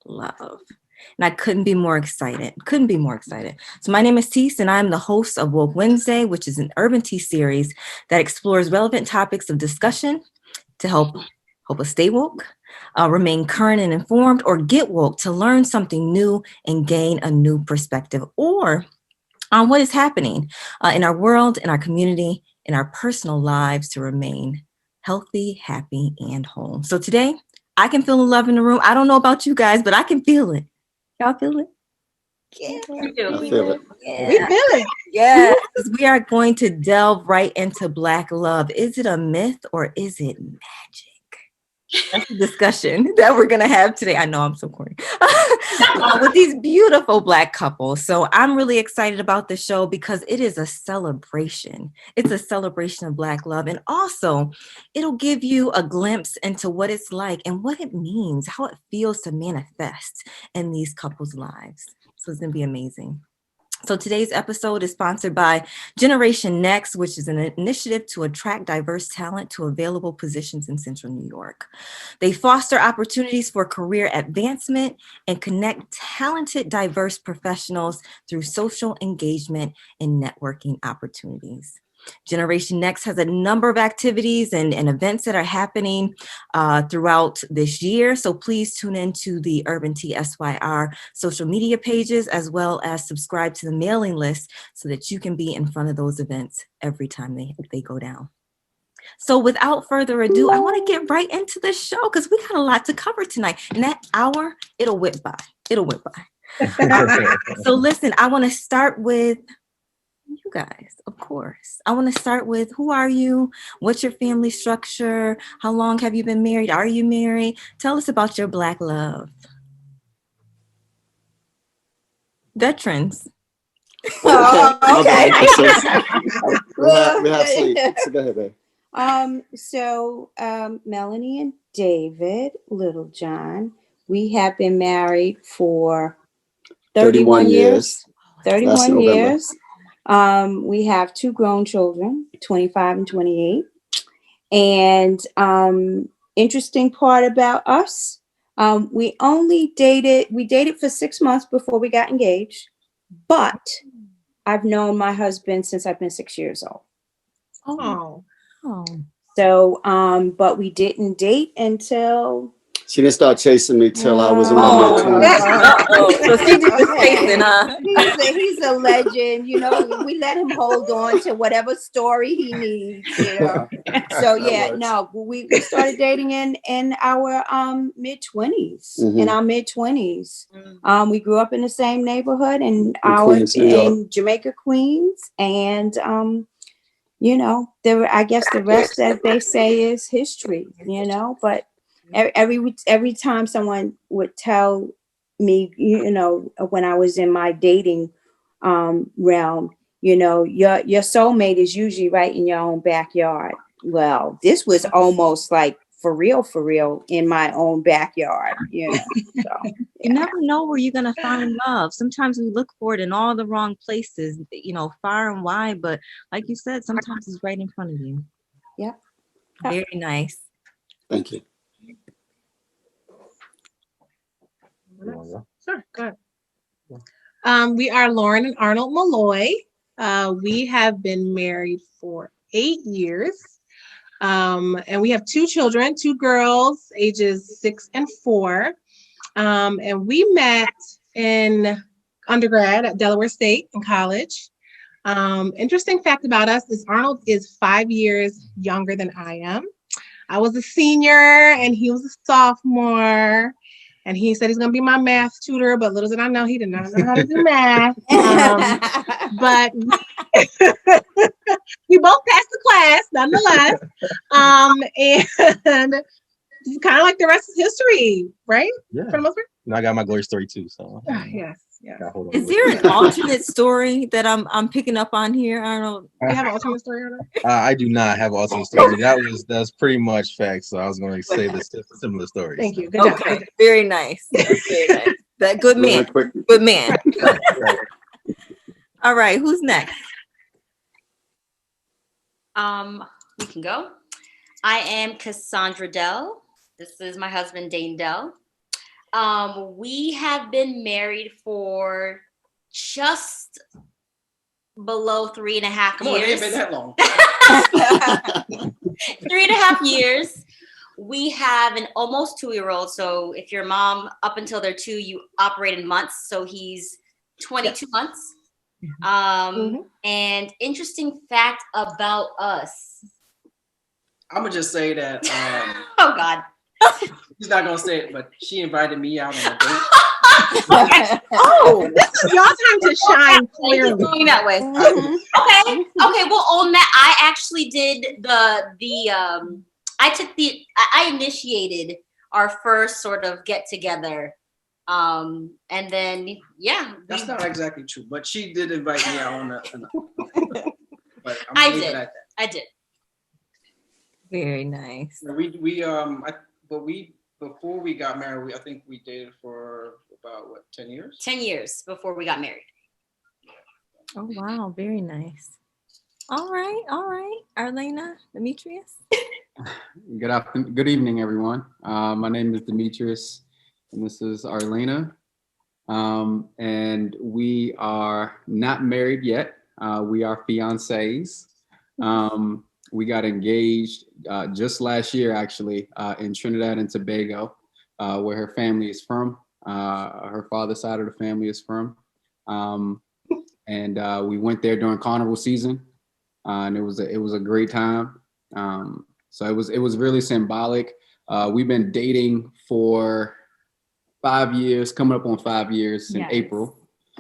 love. And I couldn't be more excited. Couldn't be more excited. So my name is Teese, and I'm the host of Woke Wednesday, which is an urban tea series that explores relevant topics of discussion to help us stay woke, remain current and informed, or get woke to learn something new and gain a new perspective or on what is happening in our world, in our community, in our personal lives to remain healthy, happy, and whole. So today, I can feel the love in the room. I don't know about you guys, but I can feel it. Y'all feel it? Yeah. I feel it. Yeah. We feel it. Yes, we are going to delve right into Black love. Is it a myth or is it magic? That's the discussion that we're going to have today. I know I'm so corny. With these beautiful Black couples. So I'm really excited about the show because it is a celebration. It's a celebration of Black love. And also, it'll give you a glimpse into what it's like and what it means, how it feels to manifest in these couples' lives. So it's going to be amazing. So today's episode is sponsored by Generation Next, which is an initiative to attract diverse talent to available positions in Central New York. They foster opportunities for career advancement and connect talented, diverse professionals through social engagement and networking opportunities. Generation Next has a number of activities and events that are happening throughout this year. So please tune into the Urban Tea SYR social media pages, as well as subscribe to the mailing list so that you can be in front of those events every time they go down. So without further ado, I want to get right into the show because we got a lot to cover tonight. And that hour, it'll whip by. It'll whip by. So listen, I want to start with you guys, of course. I want to start with who are you? What's your family structure? How long have you been married? Are you married? Tell us about your Black love. Veterans. Oh, okay. We have sleep. So go ahead, babe. Melanie and David Littlejohn, we have been married for 31 years. 31 years. We have 2 grown children, 25 and 28. And interesting part about us, we dated for 6 months before we got engaged, but I've known my husband since I've been 6 years old. Oh. So, but we didn't date until... She didn't start chasing me till I was in my mid-20s. So she did the chasing, huh? He's a legend, you know. We let him hold on to whatever story he needs, you know. So yeah, no, we started dating in our mid-20s. Mm-hmm. In our mid-20s. We grew up in the same neighborhood in Jamaica, Queens, and you know, I guess the rest, as they say, is history, you know. But every time someone would tell me, you know, when I was in my dating realm, you know, your soulmate is usually right in your own backyard. Well, this was almost like for real in my own backyard, you know. So, yeah. You never know where you're going to find love. Sometimes we look for it in all the wrong places, you know, far and wide. But like you said, sometimes it's right in front of you. Yep. Very nice. Thank you. Sure, go ahead. We are Lauren and Arnold Malloy. We have been married for 8 years. And we have 2 children, 2 girls, ages 6 and 4. And we met in undergrad at Delaware State in college. Interesting fact about us is Arnold is 5 years younger than I am. I was a senior and he was a sophomore. And he said he's going to be my math tutor, but little did I know he did not know how to do math. But we both passed the class nonetheless. And it's kind of like the rest is history, right? Yeah. For the most part. And I got my glory story too. So yes. Is there an alternate story that I'm picking up on here, Arnold? Do you have an alternate story, Arnold? I do not have an alternate story. That's pretty much facts. So I was going to say this similar story. Thank you. Good job. Okay. Very nice. Very nice. That good man. Good man. All right. Who's next? We can go. I am Cassandra Dell. This is my husband, Dane Dell. We have been married for just below 3.5 Come on, it ain't years. been that long. 3.5 years. We have an almost 2-year-old. So if your mom, up until they're 2, you operate in months. So he's 22 months. And interesting fact about us. I'm gonna just say that. Oh God. She's not gonna say it, but she invited me out on a date. Oh, this is your time to shine clearly. Going that way. Okay, we'll own that. I actually did I initiated our first sort of get together. And then That's not exactly true, but she did invite me out on a but I'm I gonna leave it did. at that. I did. Very nice. Before we got married, I think we dated for about 10 years? 10 years before we got married. Oh, wow. Very nice. All right. Arlena, Demetrius. Good evening, everyone. My name is Demetrius, and this is Arlena. And we are not married yet. We are fiancés. We got engaged just last year, actually, in Trinidad and Tobago, where her family is from. Her father's side of the family is from. And we went there during carnival season, and it was a great time. So it was really symbolic. We've been dating for 5 years, coming up on 5 years in April.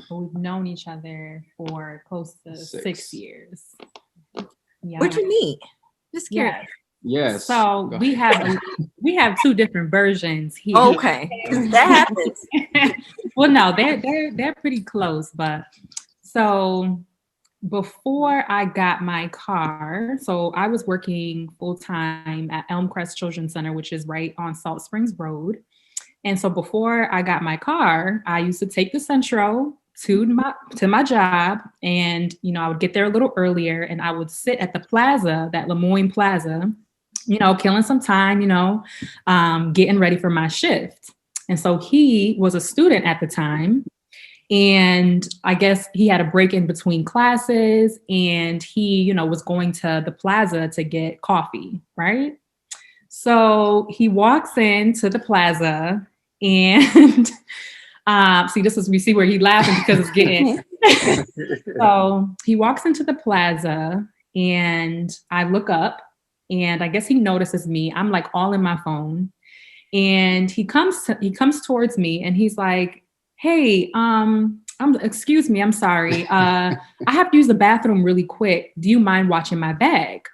We've known each other for close to 6 years. Yeah. Where'd you meet? Just curious. Yes. So we have 2 different versions here. Okay, that happens. Well, no, they're pretty close, but so before I got my car, so I was working full time at Elmcrest Children's Center, which is right on Salt Springs Road. And so before I got my car, I used to take the Centro to my job, and I would get there a little earlier, and I would sit at the plaza, that Lemoyne Plaza, killing some time, getting ready for my shift. And so he was a student at the time, and I guess he had a break in between classes, and he was going to the plaza to get coffee, right? So he walks into the plaza, and we see where he's laughing because it's getting. So he walks into the plaza, and I look up, and I guess he notices me. I'm like all in my phone, and he comes towards me, and he's like, "Hey, excuse me, I'm sorry. I have to use the bathroom really quick. Do you mind watching my bag?"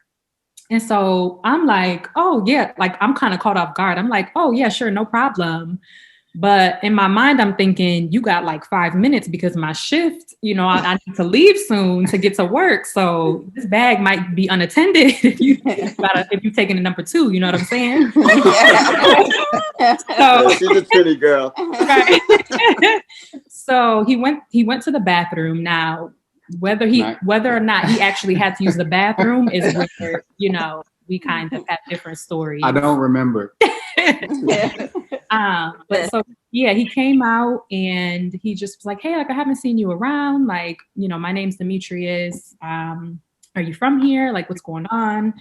And so I'm like, "Oh yeah," like I'm kind of caught off guard. I'm like, "Oh yeah, sure, no problem." But in my mind, I'm thinking, you got like 5 minutes because my shift, I need to leave soon to get to work. So this bag might be unattended if you're taking a number 2, you know what I'm saying? So she's a Trinity girl. Right. So he went to the bathroom. Now, whether or not he actually had to use the bathroom is where, we kind of have different stories. I don't remember. But so yeah, he came out, and he just was like, "Hey, like I haven't seen you around. Like, my name's Demetrius. Are you from here? Like, what's going on?"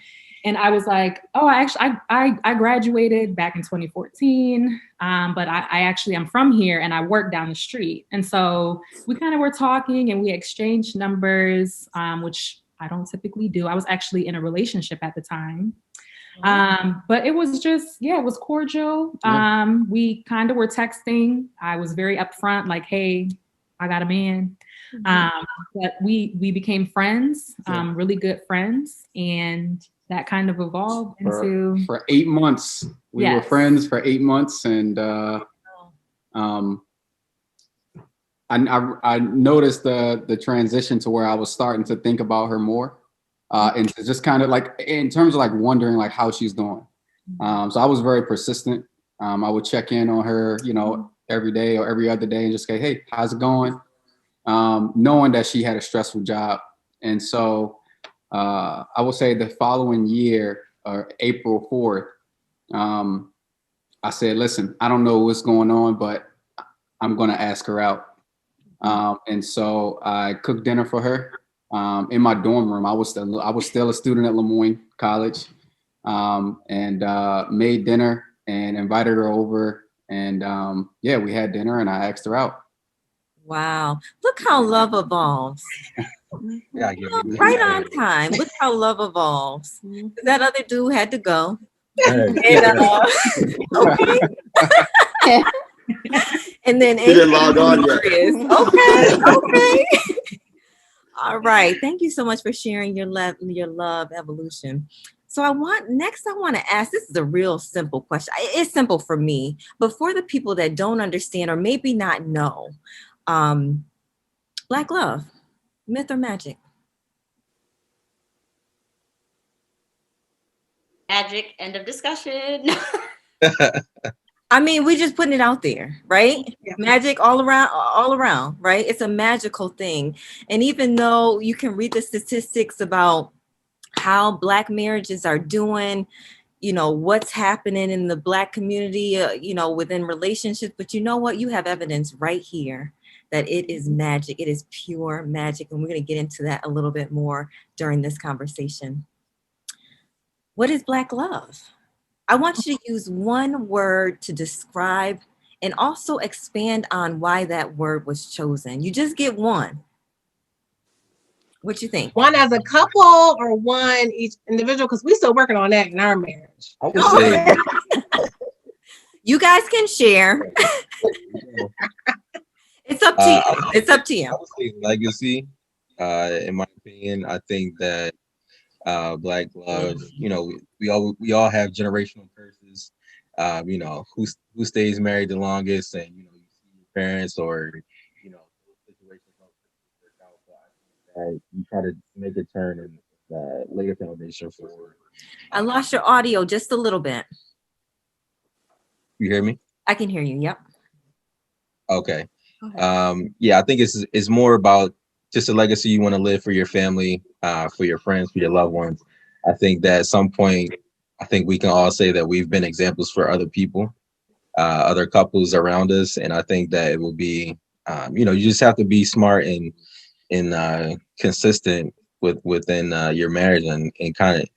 And I was like, "Oh, I graduated back in 2014, but I actually am from here, and I work down the street." And so we kind of were talking, and we exchanged numbers, which I don't typically do. I was actually in a relationship at the time. But it was just, it was cordial. We kind of were texting. I was very upfront, like, "Hey, I got a man." But we became friends, really good friends. And that kind of evolved into... For 8 months. We were friends for 8 months. And I noticed the transition to where I was starting to think about her more. And just kind of like in terms of like wondering like how she's doing. So I was very persistent. I would check in on her, every day or every other day and just say, "Hey, how's it going?" Knowing that she had a stressful job. And so I will say the following year, or April 4th, I said, listen, I don't know what's going on, but I'm going to ask her out. And so I cooked dinner for her in my dorm room. I was still a student at Lemoyne College, and made dinner and invited her over. And yeah, we had dinner and I asked her out. Wow. Look how love evolves. Yeah, I give you Right on time. Look how love evolves. That other dude had to go. Hey. Okay. And then He didn't log on yet. okay. All right. Thank you so much for sharing your love evolution. So I want to ask, this is a real simple question. It's simple for me, but for the people that don't understand or maybe not know, Black love, myth or magic? Magic. End of discussion. I mean, we just putting it out there, right? Yeah. Magic all around, right? It's a magical thing. And even though you can read the statistics about how Black marriages are doing, you know, what's happening in the Black community, you know, within relationships, but you know what? You have evidence right here that it is magic. It is pure magic. And we're going to get into that a little bit more during this conversation. What is Black love? I want you to use one word to describe and also expand on why that word was chosen. You just get one. What you think? One as a couple or one each individual? Because we're still working on that in our marriage. I would say You guys can share. It's up to you. It's up to you. I would say legacy. In my opinion, I think that Black love, you know, we all have generational curses. You know, who stays married the longest, and you know, you see your parents or you know, those situations don't work out. But I think that you try to make a turn and lay a foundation for. I lost your audio just a little bit. You hear me? I can hear you. Yep. Okay. Yeah, I think it's more about just a legacy you want to live for your family, for your friends, for your loved ones. I think that at some point, I think we can all say that we've been examples for other people, other couples around us, and I think that it will be, you know, you just have to be smart and consistent within your marriage and kind of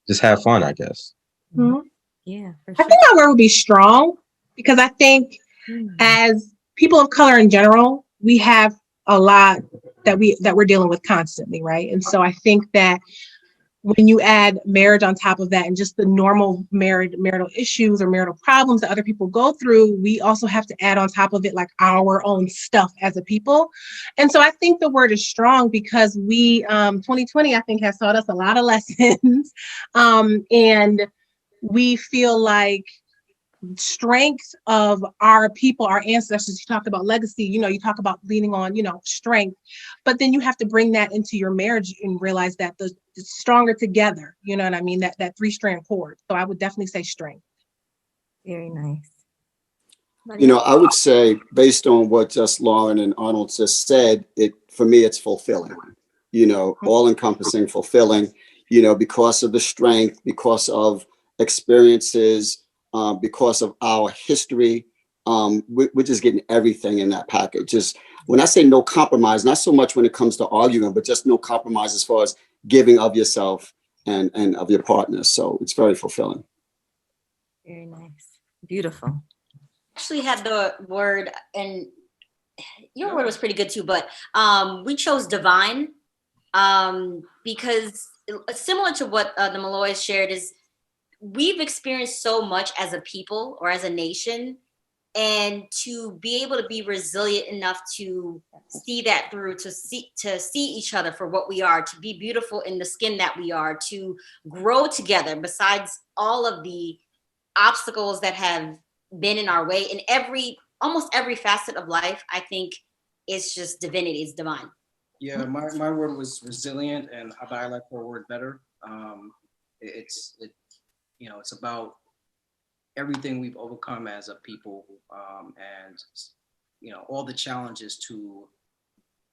just have fun, I guess. Mm-hmm. Yeah, for I sure. think our word would be strong, because I think as people of color in general, we have a lot that we're dealing with constantly, right? And so I think that when you add marriage on top of that and just the normal marital issues or marital problems that other people go through, we also have to add on top of it like our own stuff as a people. And so I think the word is strong because we 2020 I think has taught us a lot of lessons. And we feel like strength of our people, our ancestors. You talk about legacy, you know, you talk about leaning on, you know, strength, but then you have to bring that into your marriage and realize that the stronger together, you know what I mean? That 3-strand cord. So I would definitely say strength. Very nice. You know, I would say based on what just Lauren and Arnold just said, for me, it's fulfilling, you know, all encompassing, fulfilling, you know, because of the strength, because of experiences, because of our history. We're just getting everything in that package. Just when I say no compromise, not so much when it comes to arguing, but just no compromise as far as giving of yourself and of your partner. So it's very fulfilling. Very nice. Beautiful. Actually had the word, and your word was pretty good too, but we chose divine because similar to what the Malloys shared is we've experienced so much as a people or as a nation, and to be able to be resilient enough to see that through, to see each other for what we are, to be beautiful in the skin that we are, to grow together besides all of the obstacles that have been in our way in almost every facet of life. I think it's just divinity, it's divine. Yeah, my word was resilient, and I like her word better. It's about everything we've overcome as a people, and you know, all the challenges to,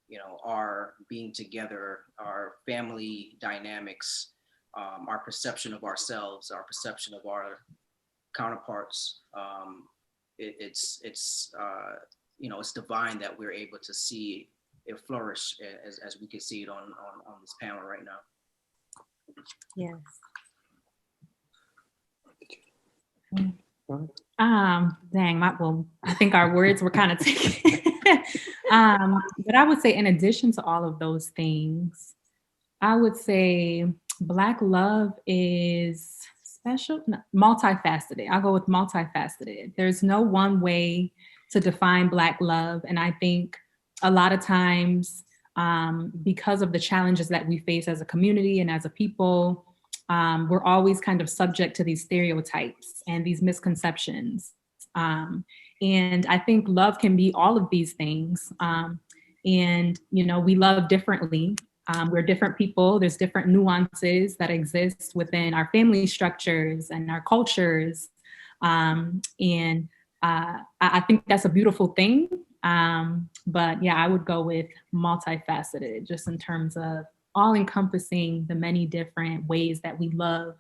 you know, our being together, our family dynamics, our perception of ourselves, our perception of our counterparts. It's it's divine that we're able to see it flourish as we can see it on this panel right now. Yes. I think our words were kind of taken. But I would say, in addition to all of those things, I would say Black love is special, no, multifaceted. I'll go with multifaceted. There's no one way to define Black love. And I think a lot of times, because of the challenges that we face as a community and as a people, we're always kind of subject to these stereotypes and these misconceptions. And I think love can be all of these things. And, we love differently. We're different people. There's different nuances that exist within our family structures and our cultures. And I think that's a beautiful thing. But yeah, I would go with multifaceted, just in terms of all encompassing the many different ways that we love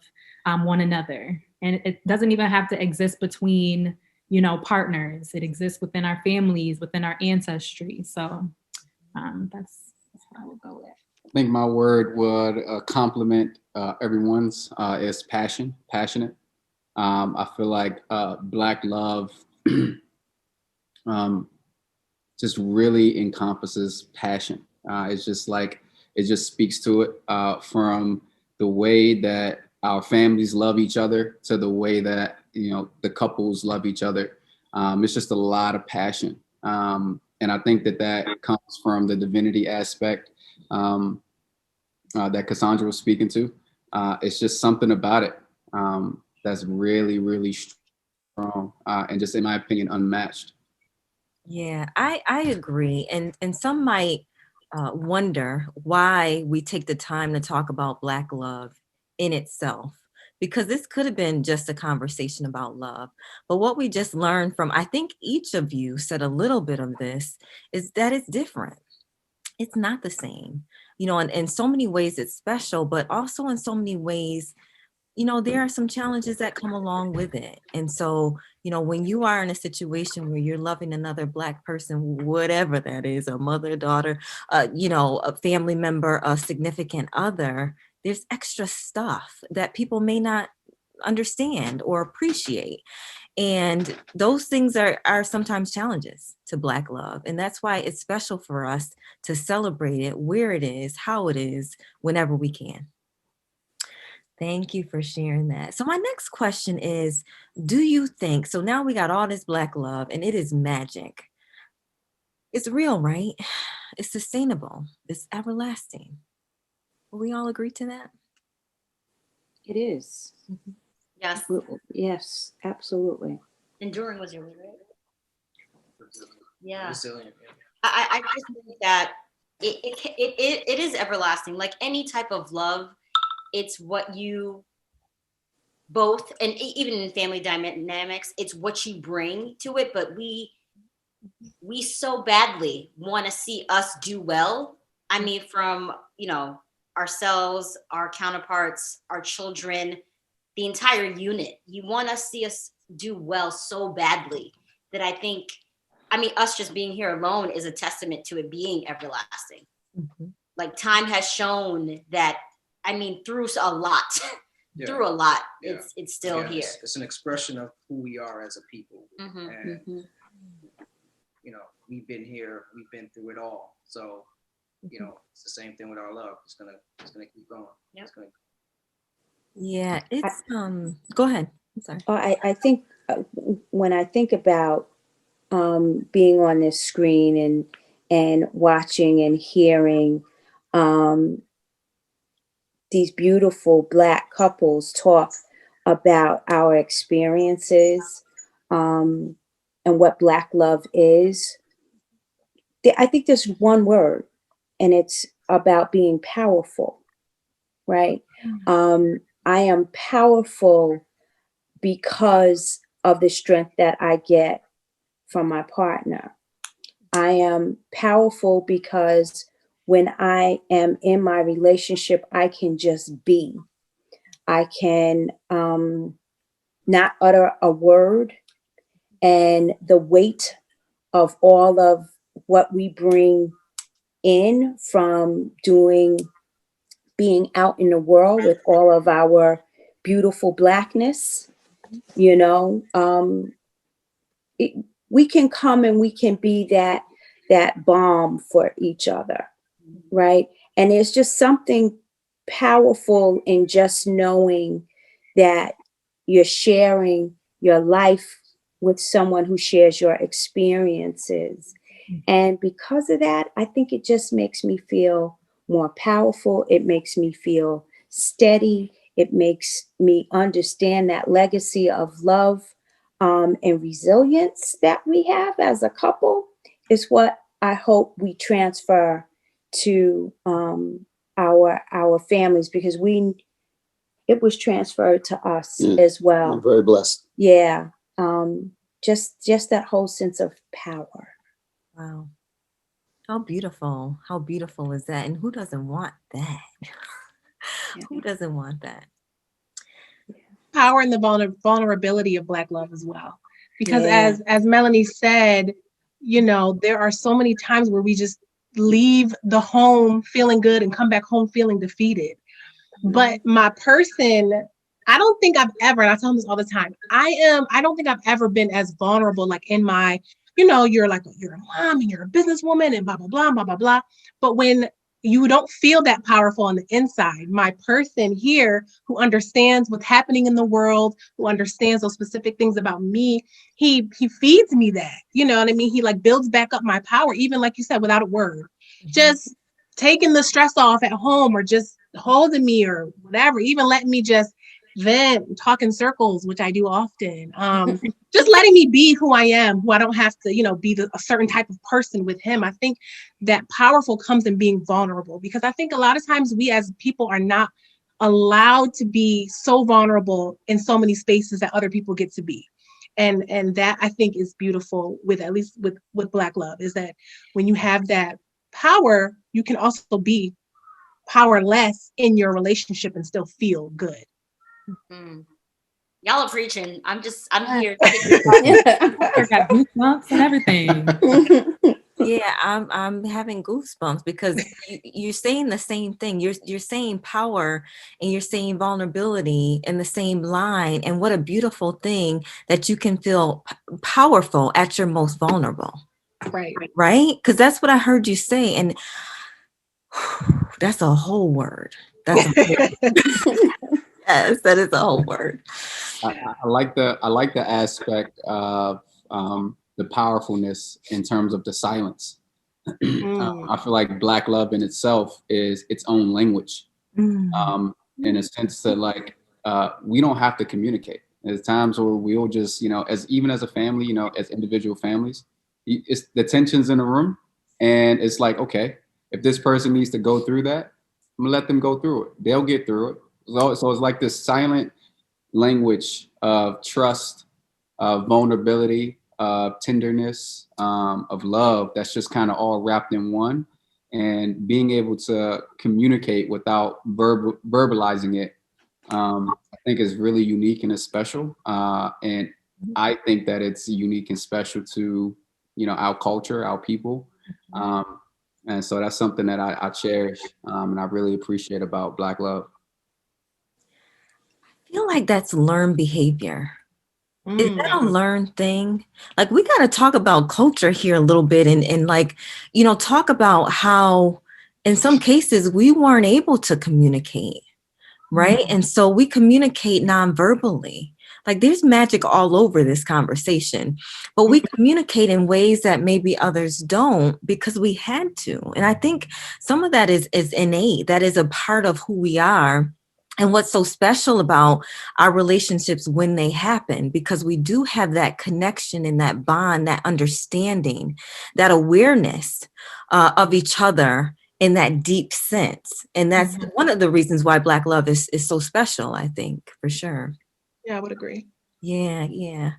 one another. And it doesn't even have to exist between, partners. It exists within our families, within our ancestry. So that's what I would go with. I think my word would complement everyone's is passionate. I feel like Black love just really encompasses passion. It's just like, it just speaks to it from the way that our families love each other to the way that, the couples love each other. It's just a lot of passion. And I think that comes from the divinity aspect that Cassandra was speaking to. It's just something about it that's really, really strong and just, in my opinion, unmatched. Yeah, I agree. And some might wonder why we take the time to talk about Black love in itself, because this could have been just a conversation about love. But what we just learned from, I think each of you said a little bit of this, is that it's different. It's not the same. And in so many ways it's special, but also in so many ways, there are some challenges that come along with it. And so, when you are in a situation where you're loving another Black person, whatever that is, a mother, daughter, a family member, a significant other, there's extra stuff that people may not understand or appreciate. And those things are sometimes challenges to Black love. And that's why it's special for us to celebrate it where it is, how it is, whenever we can. Thank you for sharing that. So my next question is, do you think, so now we got all this Black love and it is magic. It's real, right? It's sustainable. It's everlasting. Will we all agree to that? It is. Mm-hmm. Yes. Yes, absolutely. Enduring was your word, right? Yeah. Resilient. I just think that it is everlasting. Like any type of love, it's what you both, and even in family dynamics, it's what you bring to it. But we so badly want to see us do well. I mean, from ourselves, our counterparts, our children, the entire unit. You want to see us do well so badly that I think, us just being here alone is a testament to it being everlasting. Mm-hmm. Like time has shown that, through a lot, through a lot, yeah. It's still here. It's an expression of who we are as a people. Mm-hmm. And, Mm-hmm. We've been here, we've been through it all. So, it's the same thing with our love. It's gonna keep going. Yep. Yeah, it's go ahead. I'm sorry. I think when I think about being on this screen and watching and hearing these beautiful Black couples talk about our experiences and what Black love is, I think there's one word, and it's about being powerful, right? I am powerful because of the strength that I get from my partner. I am powerful because when I am in my relationship, I can just be. I can not utter a word, and the weight of all of what we bring in from being out in the world with all of our beautiful blackness, you know, it, we can come and we can be that balm for each other, right? And there's just something powerful in just knowing that you're sharing your life with someone who shares your experiences. And because of that, I think it just makes me feel more powerful. It makes me feel steady. It makes me understand that legacy of love and resilience that we have as a couple is what I hope we transfer to our families, because it was transferred to us as well. I'm very blessed. Yeah, just that whole sense of power. Wow. How beautiful. How beautiful is that? And who doesn't want that? Who doesn't want that? Power and the vulnerability of Black love as well. Because Yeah. as Melanie said, you know, there are so many times where we just leave the home feeling good and come back home feeling defeated. But my person, I don't think I've ever, and I tell them this all the time, I don't think I've ever been as vulnerable, like in my, you know, you're a mom and you're a businesswoman and blah, blah, blah, blah, blah, blah. But when you don't feel that powerful on the inside, my person here who understands what's happening in the world, who understands those specific things about me, he feeds me that, you know what I mean? He like builds back up my power, even like you said, without a word, just taking the stress off at home, or just holding me or whatever, even letting me just vent and talk in circles, which I do often. Just letting me be who I am, who I don't have to, you know, be a certain type of person with him. I think that powerful comes in being vulnerable, because I think a lot of times we as people are not allowed to be so vulnerable in so many spaces that other people get to be. And that I think is beautiful with, at least with Black love, is that when you have that power, you can also be powerless in your relationship and still feel good. Mm. Y'all are preaching. I'm here. I got goosebumps and everything. Yeah, I'm having goosebumps because you're saying the same thing. You're saying power and you're saying vulnerability in the same line. And what a beautiful thing that you can feel powerful at your most vulnerable. Right. Right? Because that's what I heard you say. And that's a whole word. That's a whole yes, that is a whole word. I like the aspect of the powerfulness in terms of the silence. I feel like Black love in itself is its own language, in a sense that like we don't have to communicate. There's times where we'll just, you know, even as a family, you know, as individual families, it's the tensions in the room, and it's like, okay, if this person needs to go through that, I'm gonna let them go through it. They'll get through it. So it's like this silent language of trust, of vulnerability, of tenderness, of love, that's just kind of all wrapped in one. And being able to communicate without verbalizing it, I think is really unique and is special. And I think that it's unique and special to, you know, our culture, our people. And so that's something that I cherish, and I really appreciate about Black love. I feel like that's learned behavior. Is that a learned thing? Like, we got to talk about culture here a little bit, and like, you know, talk about how in some cases we weren't able to communicate, right? And so we communicate non-verbally. Like, there's magic all over this conversation, but we communicate in ways that maybe others don't because we had to. And I think some of that is innate. That is a part of who we are. And what's so special about our relationships when they happen, because we do have that connection and that bond, that understanding, that awareness of each other in that deep sense. And that's one of the reasons why Black love is so special, I think, for sure. Yeah, I would agree. Yeah, yeah.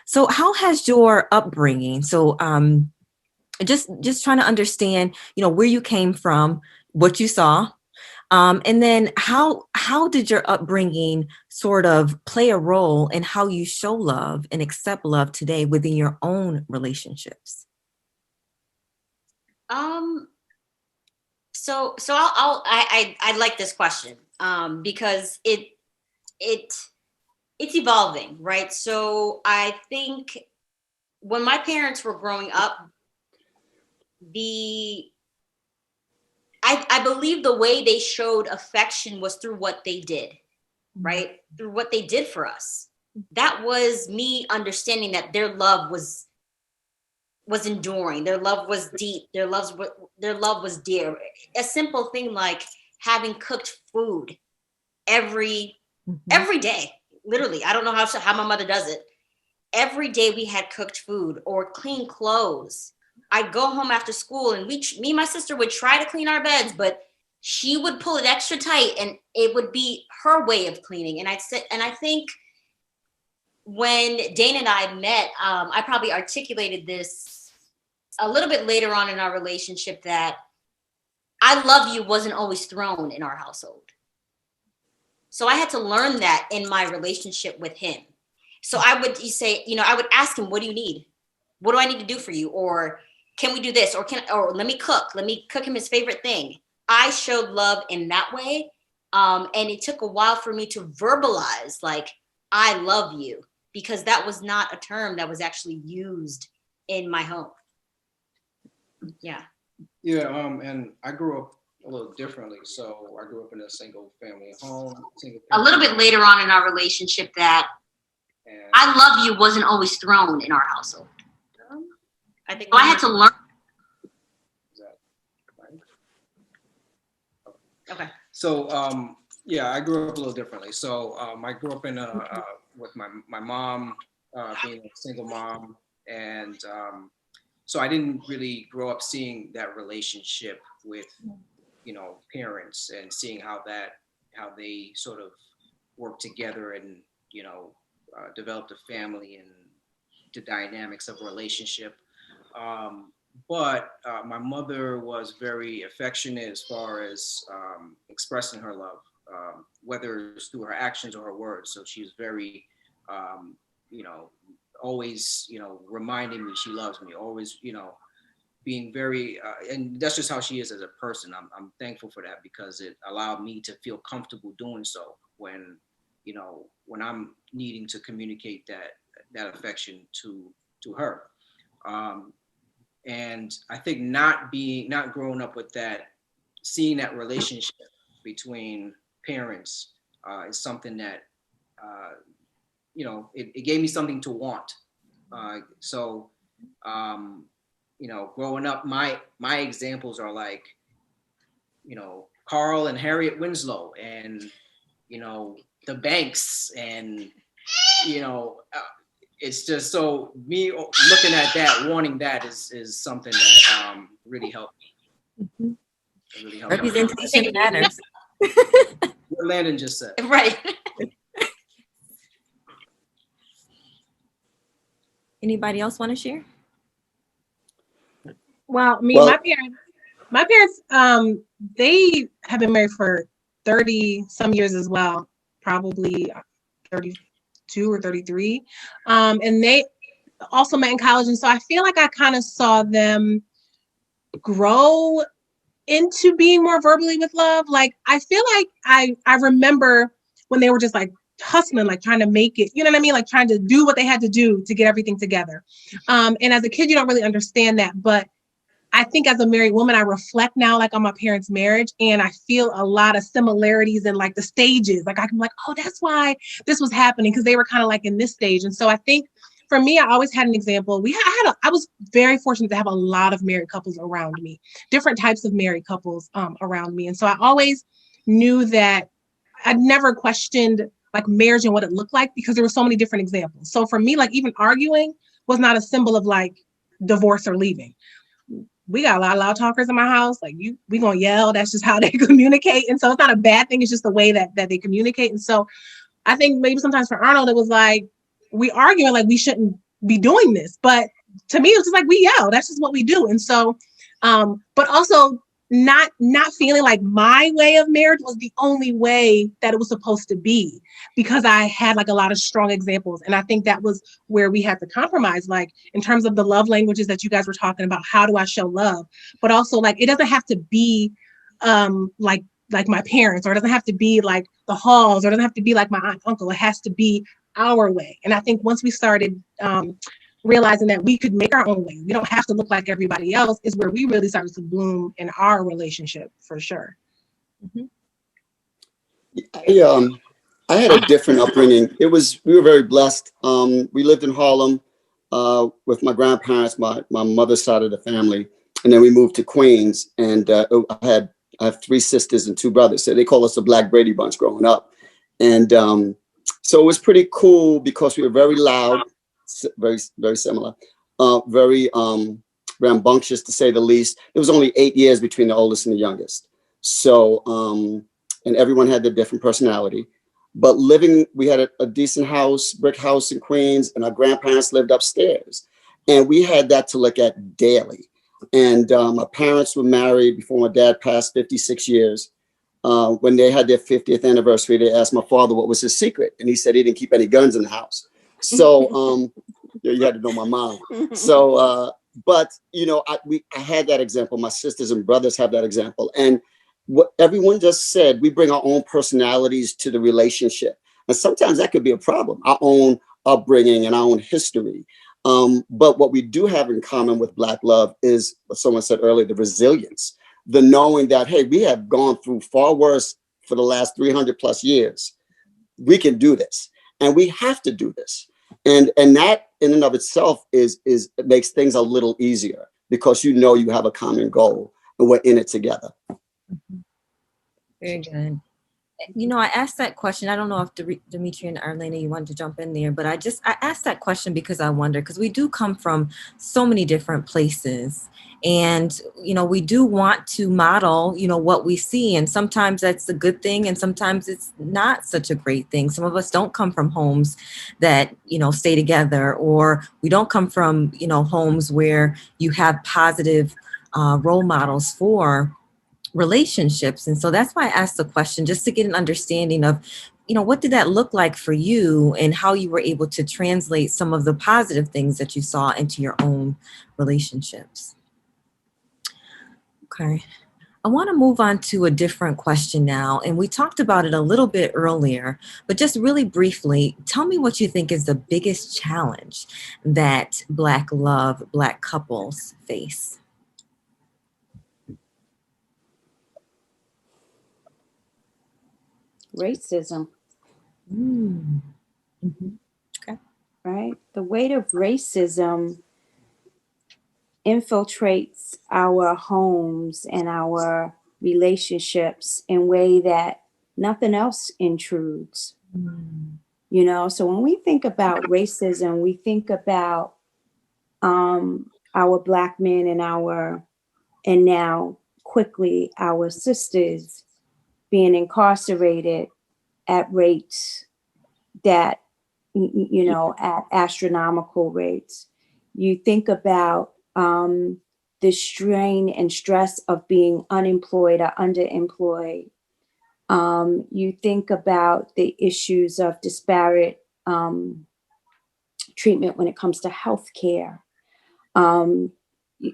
So how has your upbringing, so just trying to understand, you know, where you came from, what you saw, And then how did your upbringing sort of play a role in how you show love and accept love today within your own relationships? So I like this question because it's evolving, right? So I think when my parents were growing up, I believe the way they showed affection was through what they did, right? Through what they did for us. That was me understanding that their love was enduring. Their love was deep. Their love was dear. A simple thing like having cooked food every day. Literally, I don't know how my mother does it. Every day we had cooked food or clean clothes. I'd go home after school and me and my sister would try to clean our beds, but she would pull it extra tight and it would be her way of cleaning. And I think when Dana and I met, I probably articulated this a little bit later on in our relationship that I love you wasn't always thrown in our household. So I had to learn that in my relationship with him. So I would ask him, what do you need? What do I need to do for you? Or can we do this? Or let me cook. Let me cook him his favorite thing. I showed love in that way. And it took a while for me to verbalize, like, I love you, because that was not a term that was actually used in my home. Yeah. Yeah, and I grew up a little differently. So I grew up in a single family home. A little bit later on in our relationship that I love you wasn't always thrown in our household. I think I had to learn. Is that right? Okay. So yeah, I grew up a little differently. So I grew up in with my mom being a single mom, and so I didn't really grow up seeing that relationship with parents and seeing how they sort of work together and developed a family and the dynamics of a relationship. But my mother was very affectionate as far as expressing her love, whether it's through her actions or her words. So she was very, always, reminding me she loves me, always, being very, and that's just how she is as a person. I'm thankful for that because it allowed me to feel comfortable doing so when I'm needing to communicate that affection to her. And I think not growing up with that, seeing that relationship between parents is something that, it gave me something to want. So, growing up, my examples are like, Carl and Harriet Winslow and, the Banks and, it's just so me looking at that, wanting that is something that really helped me. It really helped me. Representation matters. What Landon just said. Right. Anybody else want to share? Well, my parents, they have been married for 30 some years as well, probably 32 or 33. And they also met in college. And so I feel like I kind of saw them grow into being more verbally with love. Like, I feel like I remember when they were just like hustling, like trying to make it, you know what I mean? Like trying to do what they had to do to get everything together. And as a kid, you don't really understand that. But I think as a married woman, I reflect now like on my parents' marriage, and I feel a lot of similarities in like the stages. Like I'm like, oh, that's why this was happening, because they were kind of like in this stage. And so I think for me, I always had an example. I was very fortunate to have a lot of married couples around me, different types of married couples around me. And so I always knew that I'd never questioned like marriage and what it looked like because there were so many different examples. So for me, like even arguing was not a symbol of like divorce or leaving. We got a lot of loud talkers in my house. Like we gonna yell. That's just how they communicate. And so it's not a bad thing. It's just the way that they communicate. And so I think maybe sometimes for Arnold, it was like, we arguing like we shouldn't be doing this. But to me, it was just like, we yell. That's just what we do. And so, but also not feeling like my way of marriage was the only way that it was supposed to be, because I had like a lot of strong examples. And I think that was where we had to compromise, like in terms of the love languages that you guys were talking about. How do I show love? But also, like, it doesn't have to be like my parents, or it doesn't have to be like the Halls, or it doesn't have to be like my aunt, uncle. It has to be our way. And I think once we started realizing that we could make our own way, we don't have to look like everybody else, is where we really started to bloom in our relationship, for sure. Mm-hmm. I had a different upbringing. We were very blessed. We lived in Harlem with my grandparents, my mother's side of the family, and then we moved to Queens. And I have 3 sisters and 2 brothers. So they call us the Black Brady Bunch growing up. And so it was pretty cool because we were very loud, very, very similar, very rambunctious, to say the least. There was only 8 years between the oldest and the youngest. So, and everyone had their different personality. But we had a decent house, brick house in Queens, and our grandparents lived upstairs. And we had that to look at daily. And my parents were married before my dad passed, 56 years. When they had their 50th anniversary, they asked my father what was his secret. And he said he didn't keep any guns in the house. So yeah, you had to know my mom. So, but, you know, I had that example. My sisters and brothers have that example. And what everyone just said, we bring our own personalities to the relationship. And sometimes that could be a problem, our own upbringing and our own history. But what we do have in common with Black love is what someone said earlier, the resilience, the knowing that, hey, we have gone through far worse for the last 300 plus years. We can do this, and we have to do this. And that in and of itself it makes things a little easier, because you know you have a common goal and we're in it together. Very good. You know, I asked that question. I don't know if Dimitri and Arlena, you wanted to jump in there, but I asked that question because I wonder, because we do come from so many different places, and, you know, we do want to model, you know, what we see. And sometimes that's a good thing, and sometimes it's not such a great thing. Some of us don't come from homes that, you know, stay together, or we don't come from, you know, homes where you have positive role models for relationships. And so that's why I asked the question, just to get an understanding of, you know, what did that look like for you, and how you were able to translate some of the positive things that you saw into your own relationships. Okay. I want to move on to a different question now. And we talked about it a little bit earlier, but just really briefly, tell me what you think is the biggest challenge that Black couples face. Racism. Mm-hmm. Okay. Right? The weight of racism infiltrates our homes and our relationships in a way that nothing else intrudes. You know, so when we think about racism, we think about our Black men and now quickly our sisters being incarcerated at rates that, you know, at astronomical rates. You think about the strain and stress of being unemployed or underemployed. You think about the issues of disparate treatment when it comes to healthcare.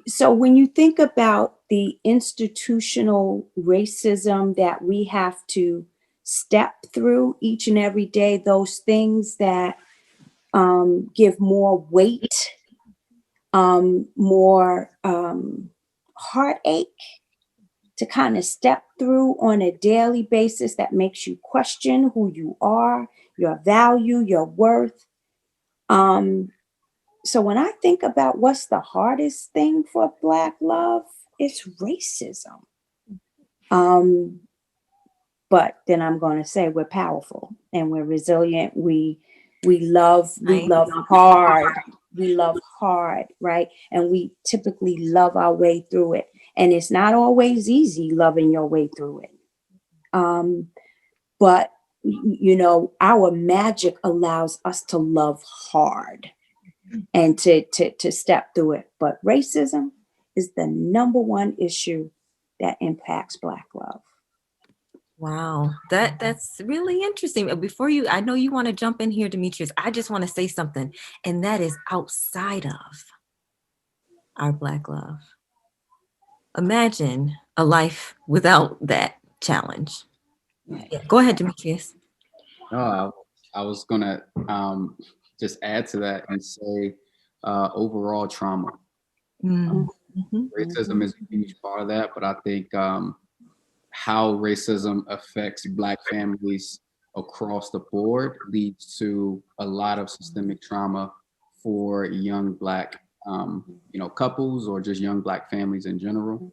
So when you think about the institutional racism that we have to step through each and every day, those things that give more weight, more heartache to kind of step through on a daily basis, that makes you question who you are, your value, your worth. So when I think about what's the hardest thing for Black love, it's racism. But then I'm going to say we're powerful and we're resilient. We love hard. We love hard, right? And we typically love our way through it. And it's not always easy loving your way through it. But, you know, our magic allows us to love hard and to step through it. But racism is the number one issue that impacts Black love. Wow, that's really interesting. Before you, I know you want to jump in here, Demetrius. I just want to say something, and that is outside of our Black love. Imagine a life without that challenge. Yeah, go ahead, Demetrius. No, I was gonna just add to that and say overall trauma. Mm. Mhm. Racism is a huge part of that, but I think how racism affects Black families across the board leads to a lot of systemic trauma for young Black, couples or just young Black families in general.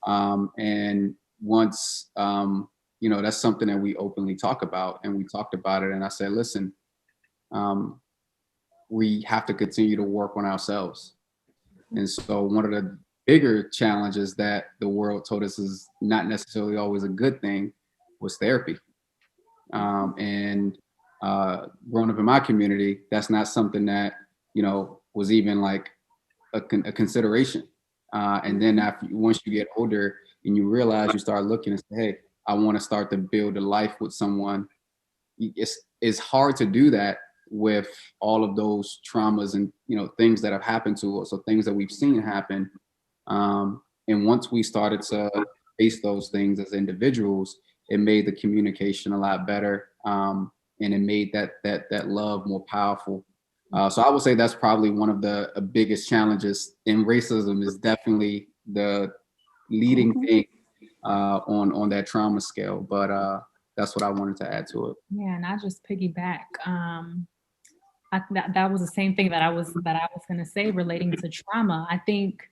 And once, that's something that we openly talk about, and we talked about it, and I said, listen, we have to continue to work on ourselves. And so one of the bigger challenges that the world told us is not necessarily always a good thing was therapy. And growing up in my community, that's not something that, was even like a consideration. And then once you get older and you realize, you start looking and say, hey, I want to start to build a life with someone. It's hard to do that with all of those traumas and things that have happened to us, or things that we've seen happen. And once we started to face those things as individuals, it made the communication a lot better, and it made that love more powerful. So I would say that's probably one of the biggest challenges in racism, is definitely the leading thing on that trauma scale. But that's what I wanted to add to it. Yeah, and I just piggyback. That was the same thing that I was going to say relating to trauma. I think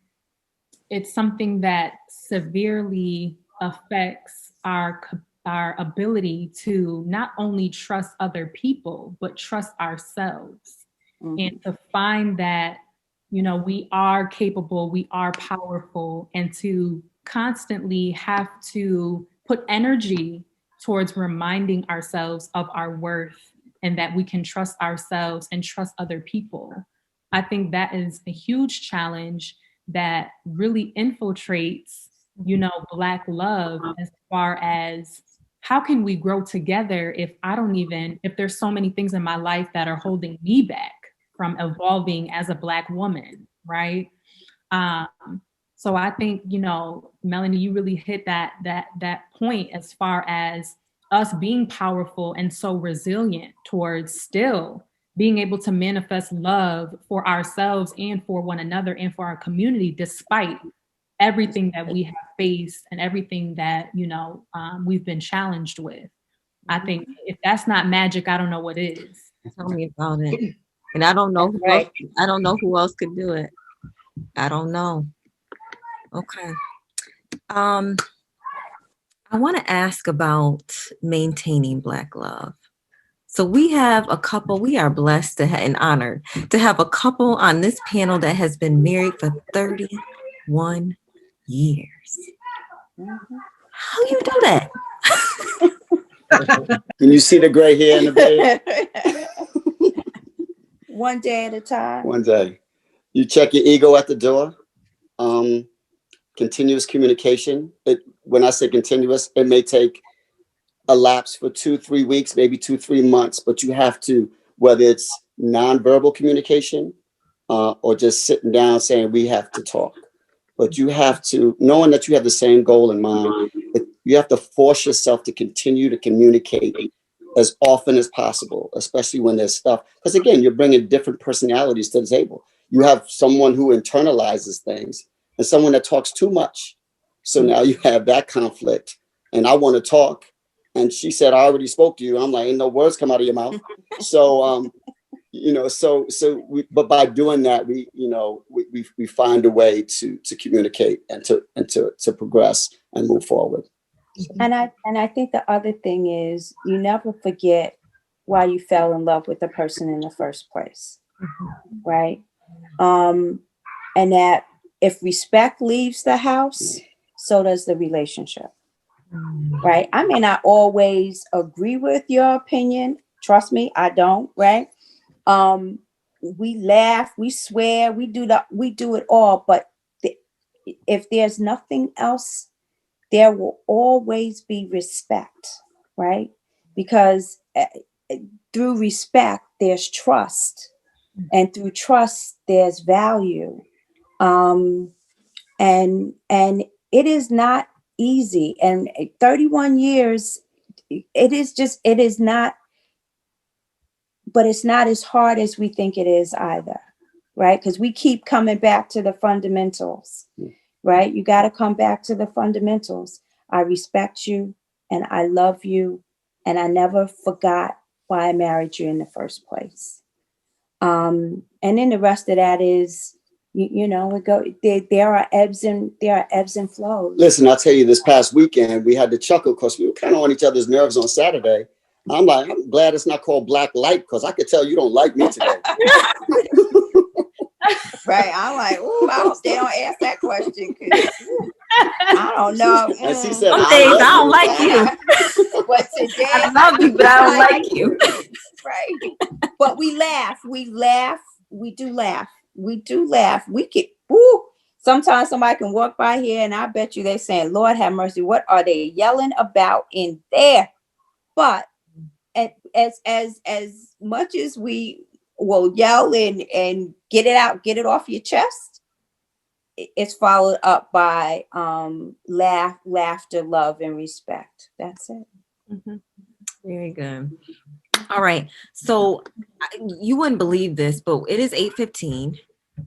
it's something that severely affects our ability to not only trust other people, but trust ourselves, and to find that, we are capable, we are powerful, and to constantly have to put energy towards reminding ourselves of our worth, and that we can trust ourselves and trust other people. I think that is a huge challenge that really infiltrates, Black love, as far as how can we grow together if there's so many things in my life that are holding me back from evolving as a Black woman, right? So I think, Melanie, you really hit that point as far as us being powerful and so resilient towards still being able to manifest love for ourselves and for one another and for our community, despite everything that we have faced and everything that, we've been challenged with. I think if that's not magic, I don't know what is. Tell me about it. And I don't know I don't know who else could do it. I don't know. Okay. I want to ask about maintaining Black love. So we have a couple, we are blessed and honored to have a couple on this panel that has been married for 31 years. How you do that? Can you see the gray hair in the beard? One day at a time. One day. You check your ego at the door. Continuous communication. When I say continuous, it may take a lapse for 2-3 weeks, maybe 2-3 months, but you have to, whether it's nonverbal communication or just sitting down saying we have to talk, but you have to, knowing that you have the same goal in mind, you have to force yourself to continue to communicate as often as possible, especially when there's stuff, because again, you're bringing different personalities to the table. You have someone who internalizes things and someone that talks too much. So now you have that conflict, and I want to talk. And she said, I already spoke to you. I'm like, ain't no words come out of your mouth. So, but by doing that, we find a way to communicate and to progress and move forward. And I think the other thing is, you never forget why you fell in love with the person in the first place, right? And that if respect leaves the house, so does the relationship. Right? I may not always agree with your opinion. Trust me, I don't, right? We laugh, we swear, we do it all, but if there's nothing else there will always be respect, right? Because through respect, there's trust. And through trust, there's value. And it is not easy. And 31 years, it is not, but it's not as hard as we think it is either, right? Because we keep coming back to the fundamentals, right? You got to come back to the fundamentals. I respect you and I love you, and I never forgot why I married you in the first place. And then the rest of that is, you know, we go. There are ebbs and flows. Listen, I'll tell you, this past weekend we had to chuckle because we were kind of on each other's nerves on Saturday. I'm like, I'm glad it's not called Black Light because I could tell you don't like me today. Right. I'm like, ooh, I hope they don't ask that question because I don't know. And she said, Some days I don't like you. But today I love you, but I don't like you. Right. But we laugh. We laugh. We do laugh. We do laugh. We get, woo. Sometimes somebody can walk by here and I bet you they're saying, Lord have mercy, what are they yelling about in there? But as much as we will yell and get it out, get it off your chest, it's followed up by laughter, love, and respect. That's it. Mm-hmm. Very good. All right. So you wouldn't believe this, but it is 8:15.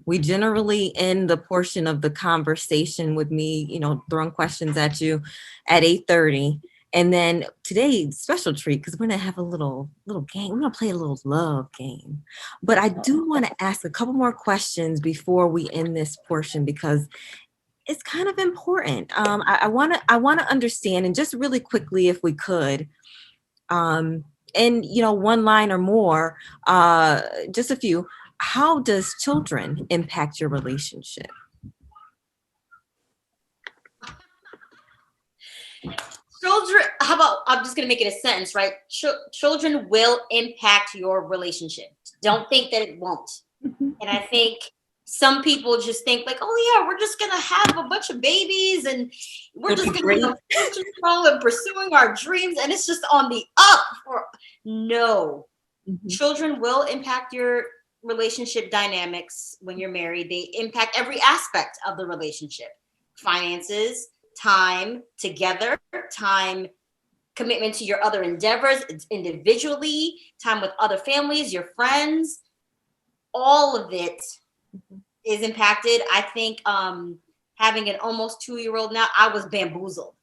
We generally end the portion of the conversation with me, you know, throwing questions at you at 8:30. And then today, special treat, because we're gonna have a little game. We're gonna play a little love game. But I do want to ask a couple more questions before we end this portion because it's kind of important. I wanna understand, and just really quickly, if we could, and you know, one line or more, just a few. How does children impact your relationship? Children, how about, I'm just going to make it a sentence, right? Children will impact your relationship. Don't think that it won't. And I think some people just think like, oh yeah, we're just going to have a bunch of babies and we're just going to control and pursuing our dreams. And it's just on the up. No, children will impact your relationship dynamics when you're married. They impact every aspect of the relationship: finances, time together, time, commitment to your other endeavors individually, time with other families, your friends. All of it is impacted. I think having an almost 2-year-old now, I was bamboozled.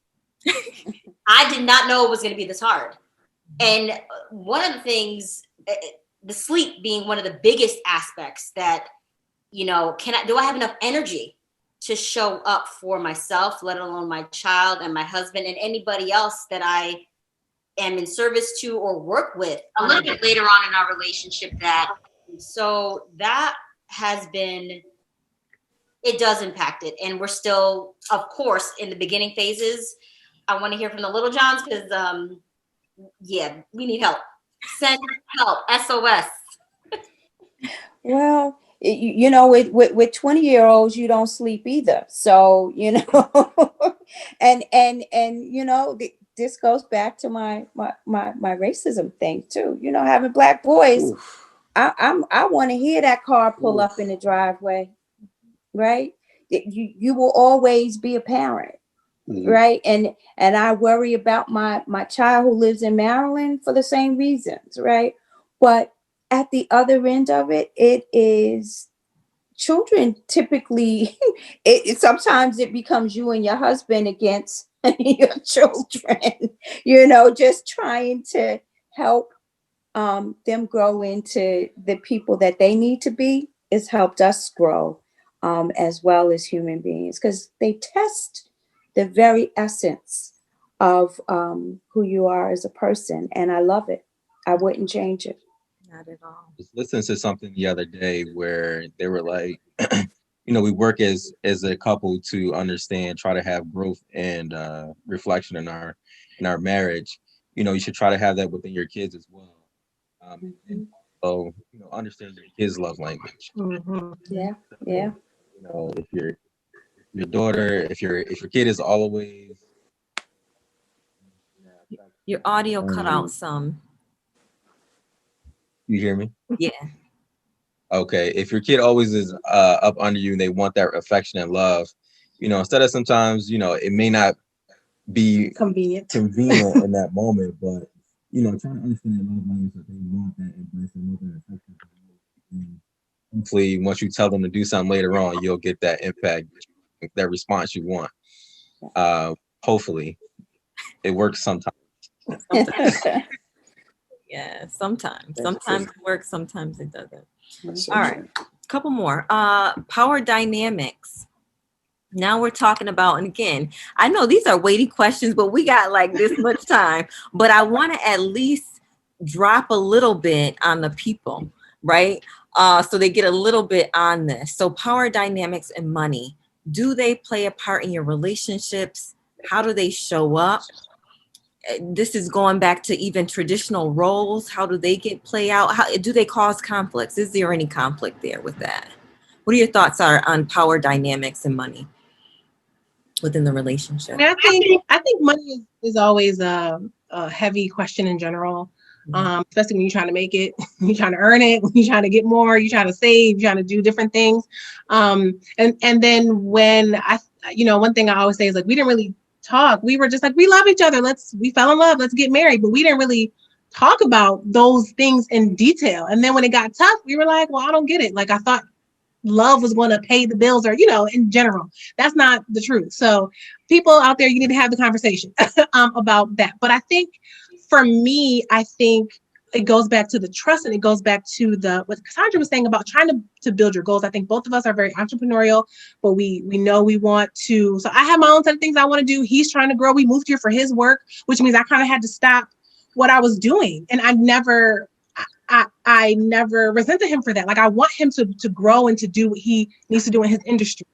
I did not know it was going to be this hard. And one of the things, the sleep being one of the biggest aspects that, you know, do I have enough energy to show up for myself, let alone my child and my husband and anybody else that I am in service to or work with a little bit later on in our relationship. So that has been, it does impact it. And we're still, of course, in the beginning phases. I want to hear from the little Johns because, yeah, we need help. Send help, SOS. Well, you know, with 20-year-olds, you don't sleep either. So, you know, and you know, this goes back to my racism thing too. You know, having Black boys, I want to hear that car pull up in the driveway, right? You will always be a parent. Right. And I worry about my child who lives in Maryland for the same reasons. Right. But at the other end of it, it is children typically, sometimes it becomes you and your husband against your children, you know, just trying to help them grow into the people that they need to be has helped us grow as well as human beings, because they test the very essence of who you are as a person. And I love it. I wouldn't change it. Not at all. I was listening to something the other day where they were like, you know, we work as a couple to understand, try to have growth and reflection in our marriage. You know, you should try to have that within your kids as well. And so, you know, understand your kids' love language. Yeah. You know, if your daughter, if your kid is always Your audio cut out some. You hear me? Yeah. Okay. If your kid always is up under you and they want that affection and love, instead of sometimes, it may not be Convenient. convenient in that moment, but trying to understand that love language that they want that embrace and want that affection. And hopefully, once you tell them to do something later on, you'll get that impact, that response you want. Hopefully, it works sometimes. Yeah, sometimes. Sometimes it works, sometimes it doesn't. That's All right, couple more. Power dynamics. Now we're talking about, and again, I know these are weighty questions, but we got like this much time. But I want to at least drop a little bit on the people, right? So they get a little bit on this. So power dynamics and money, do they play a part in your relationships? How do they show up? This is going back to even traditional roles. How do they get play out? How do they cause conflicts? Is there any conflict there with that? What are your thoughts on power dynamics and money within the relationship? I think money is always a heavy question in general, especially when you're trying to make it, you're trying to earn it, you're trying to get more, you're trying to save, you're trying to do different things. And then when one thing I always say is like, we didn't really talk. We were just like, we love each other. We fell in love. Let's get married. But we didn't really talk about those things in detail. And then when it got tough, we were like, well, I don't get it. Like I thought love was going to pay the bills, or in general. That's not the truth. So people out there, you need to have the conversation about that. But I think for me, it goes back to the trust, and it goes back to what Cassandra was saying about trying to build your goals. I think both of us are very entrepreneurial, but we know we want to. So I have my own set of things I want to do. He's trying to grow. We moved here for his work, which means I kind of had to stop what I was doing. And I never resented him for that. Like I want him to grow and to do what he needs to do in his industry,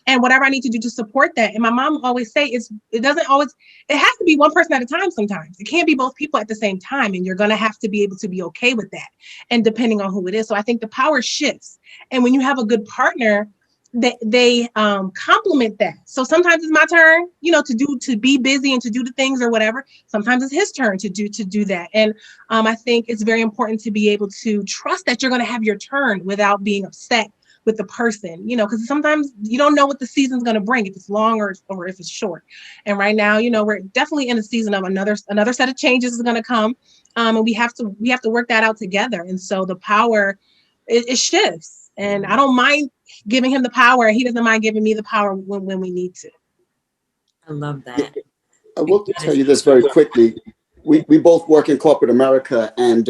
and whatever I need to do to support that. And my mom always say it has to be one person at a time. Sometimes it can't be both people at the same time, and you're going to have to be able to be okay with that. And depending on who it is. So I think the power shifts. And when you have a good partner, they complement that. So sometimes it's my turn, to be busy and to do the things or whatever. Sometimes it's his turn to do that. And I think it's very important to be able to trust that you're going to have your turn without being upset with the person, because sometimes you don't know what the season's going to bring, if it's long or if it's short. And right now, we're definitely in a season of another set of changes is going to come. And we have to work that out together. And so the power, it shifts. And I don't mind giving him the power. He doesn't mind giving me the power when we need to. I love that. I will tell you this very quickly. We both work in corporate America, and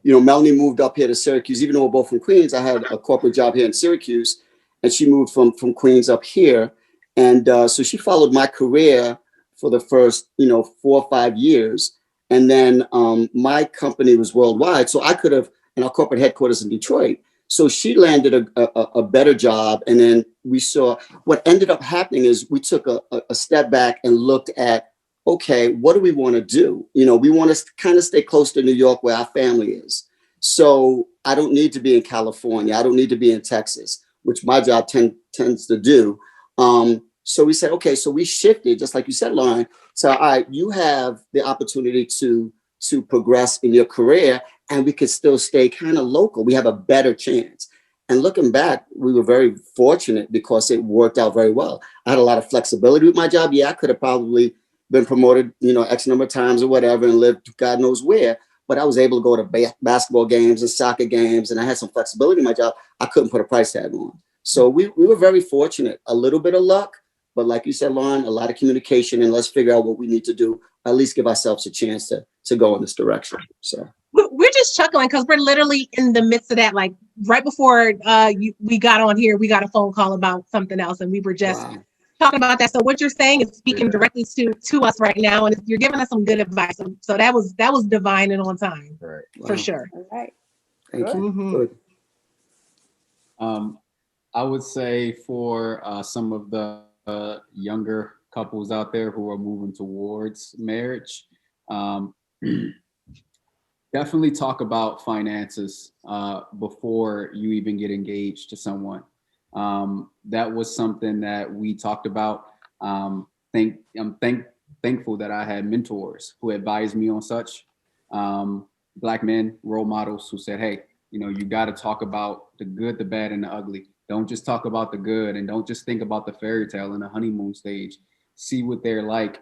Melanie moved up here to Syracuse. Even though we're both from Queens, I had a corporate job here in Syracuse, and she moved from Queens up here. And so she followed my career for the first 4 or 5 years, and then my company was worldwide, so I could have, in our corporate headquarters in Detroit. So she landed a better job, and then we saw what ended up happening is we took a step back and looked at, okay, what do we want to do? We want to kind of stay close to New York where our family is. So I don't need to be in California. I don't need to be in Texas, which my job tends to do. So we said, okay, so we shifted, just like you said, Lauren. So all right, you have the opportunity to progress in your career, and we could still stay kind of local. We have a better chance. And looking back, we were very fortunate because it worked out very well. I had a lot of flexibility with my job. Yeah, I could have probably been promoted, X number of times or whatever, and lived God knows where. But I was able to go to basketball games and soccer games, and I had some flexibility in my job. I couldn't put a price tag on. So we were very fortunate. A little bit of luck, but like you said, Lauren, a lot of communication, and let's figure out what we need to do. At least give ourselves a chance to go in this direction. So we're just chuckling because we're literally in the midst of that. Like right before we got on here, we got a phone call about something else, and we were just talking about that. So what you're saying is speaking directly to us right now, and you're giving us some good advice. So that was divine and on time, for sure. All right. thank you. Mhm. Good. I would say for some of the younger couples out there who are moving towards marriage, definitely talk about finances before you even get engaged to someone. That was something that we talked about. thankful that I had mentors who advised me on such. Black men, role models who said, hey, you know, you got to talk about the good, the bad, and the ugly. Don't just talk about the good, and don't just think about the fairy tale and the honeymoon stage. See what they're like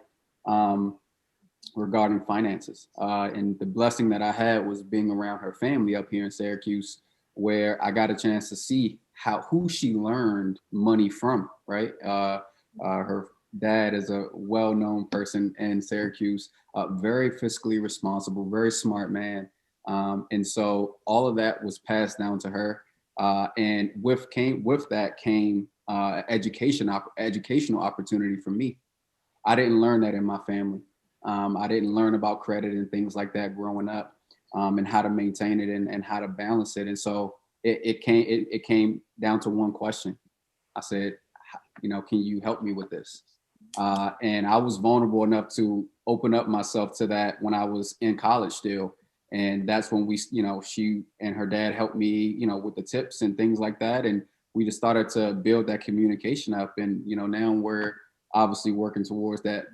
regarding finances. And the blessing that I had was being around her family up here in Syracuse, where I got a chance to see who she learned money from, right? Her dad is a well-known person in Syracuse, very fiscally responsible, very smart man. And so all of that was passed down to her. And with that came educational opportunity for me. I didn't learn that in my family. I didn't learn about credit and things like that growing up, and how to maintain it and how to balance it. And so it came down to one question. I said, you know, can you help me with this? And I was vulnerable enough to open up myself to that when I was in college still. And that's when we, you know, she and her dad helped me, you know, with the tips and things like that. And we just started to build that communication up. And, you know, now we're obviously working towards that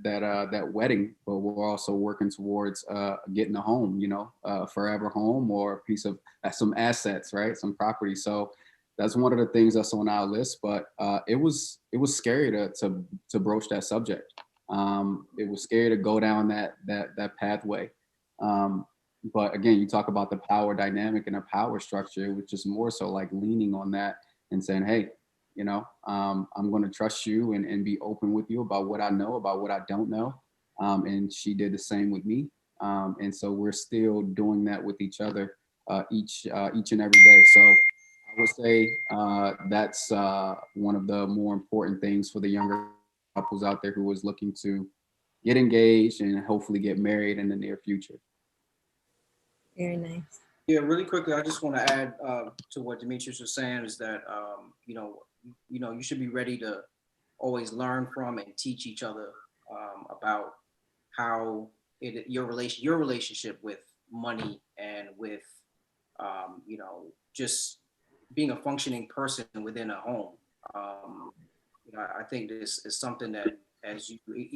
wedding, but we're also working towards getting a home, you know, a forever home or a piece of some assets, right? Some property. So that's one of the things that's on our list. But it was scary to broach that subject. It was scary to go down that pathway. But again, you talk about the power dynamic and a power structure, which is more so like leaning on that and saying, hey, you know, I'm going to trust you and be open with you about what I know, about what I don't know. And she did the same with me. And so we're still doing that with each other each and every day. So I would say that's one of the more important things for the younger couples out there who is looking to get engaged and hopefully get married in the near future. Very nice. Yeah, really quickly, I just want to add to what Demetrius was saying is that you should be ready to always learn from and teach each other about how your relationship with money and with just being a functioning person within a home. I think this is something that,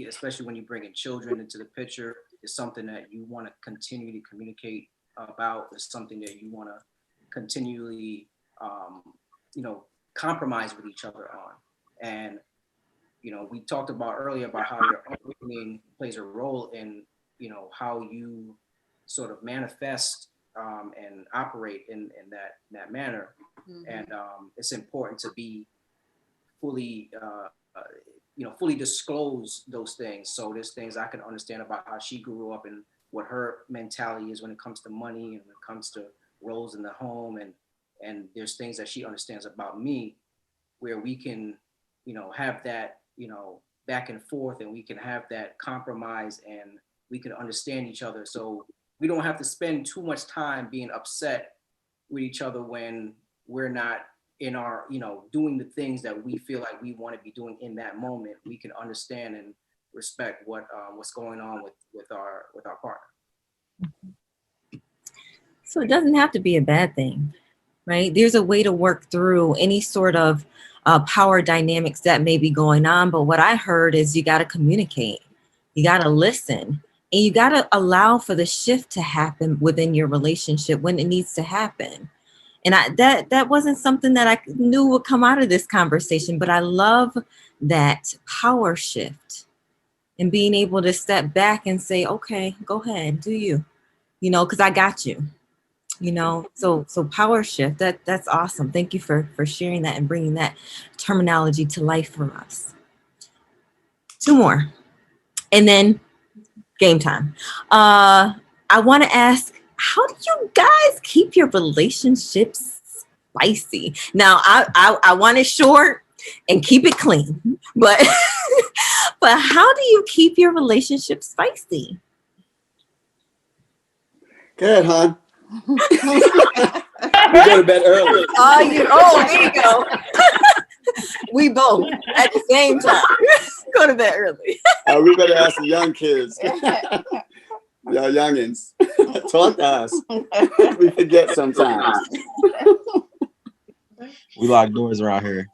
especially when you bring in children into the picture, is something that you want to continue to communicate about. Is something that you want to continually, compromise with each other on. And we talked about earlier about how your upbringing plays a role in how you sort of manifest and operate in that manner. Mm-hmm. And it's important to be fully disclose those things. So there's things I can understand about how she grew up and what her mentality is when it comes to money and when it comes to roles in the home, and there's things that she understands about me where we can have that back and forth, and we can have that compromise, and we can understand each other, so we don't have to spend too much time being upset with each other when we're not in our doing the things that we feel like we want to be doing in that moment. We can understand and respect what's going on with our partner. So it doesn't have to be a bad thing, right? There's a way to work through any sort of power dynamics that may be going on. But what I heard is you got to communicate, you got to listen, and you got to allow for the shift to happen within your relationship when it needs to happen. And that wasn't something that I knew would come out of this conversation, but I love that power shift and being able to step back and say, okay, go ahead, do you, because I got you, so power shift, that's awesome. Thank you for sharing that and bringing that terminology to life for us. 2 more, and then game time. I want to ask, how do you guys keep your relationships spicy? Now, I want it short and keep it clean, but but how do you keep your relationship spicy? Go ahead, hon. We go to bed early. There you go. We both at the same time go to bed early. We better ask the young kids. Y'all youngins, talk to us. We forget sometimes. We lock doors around here.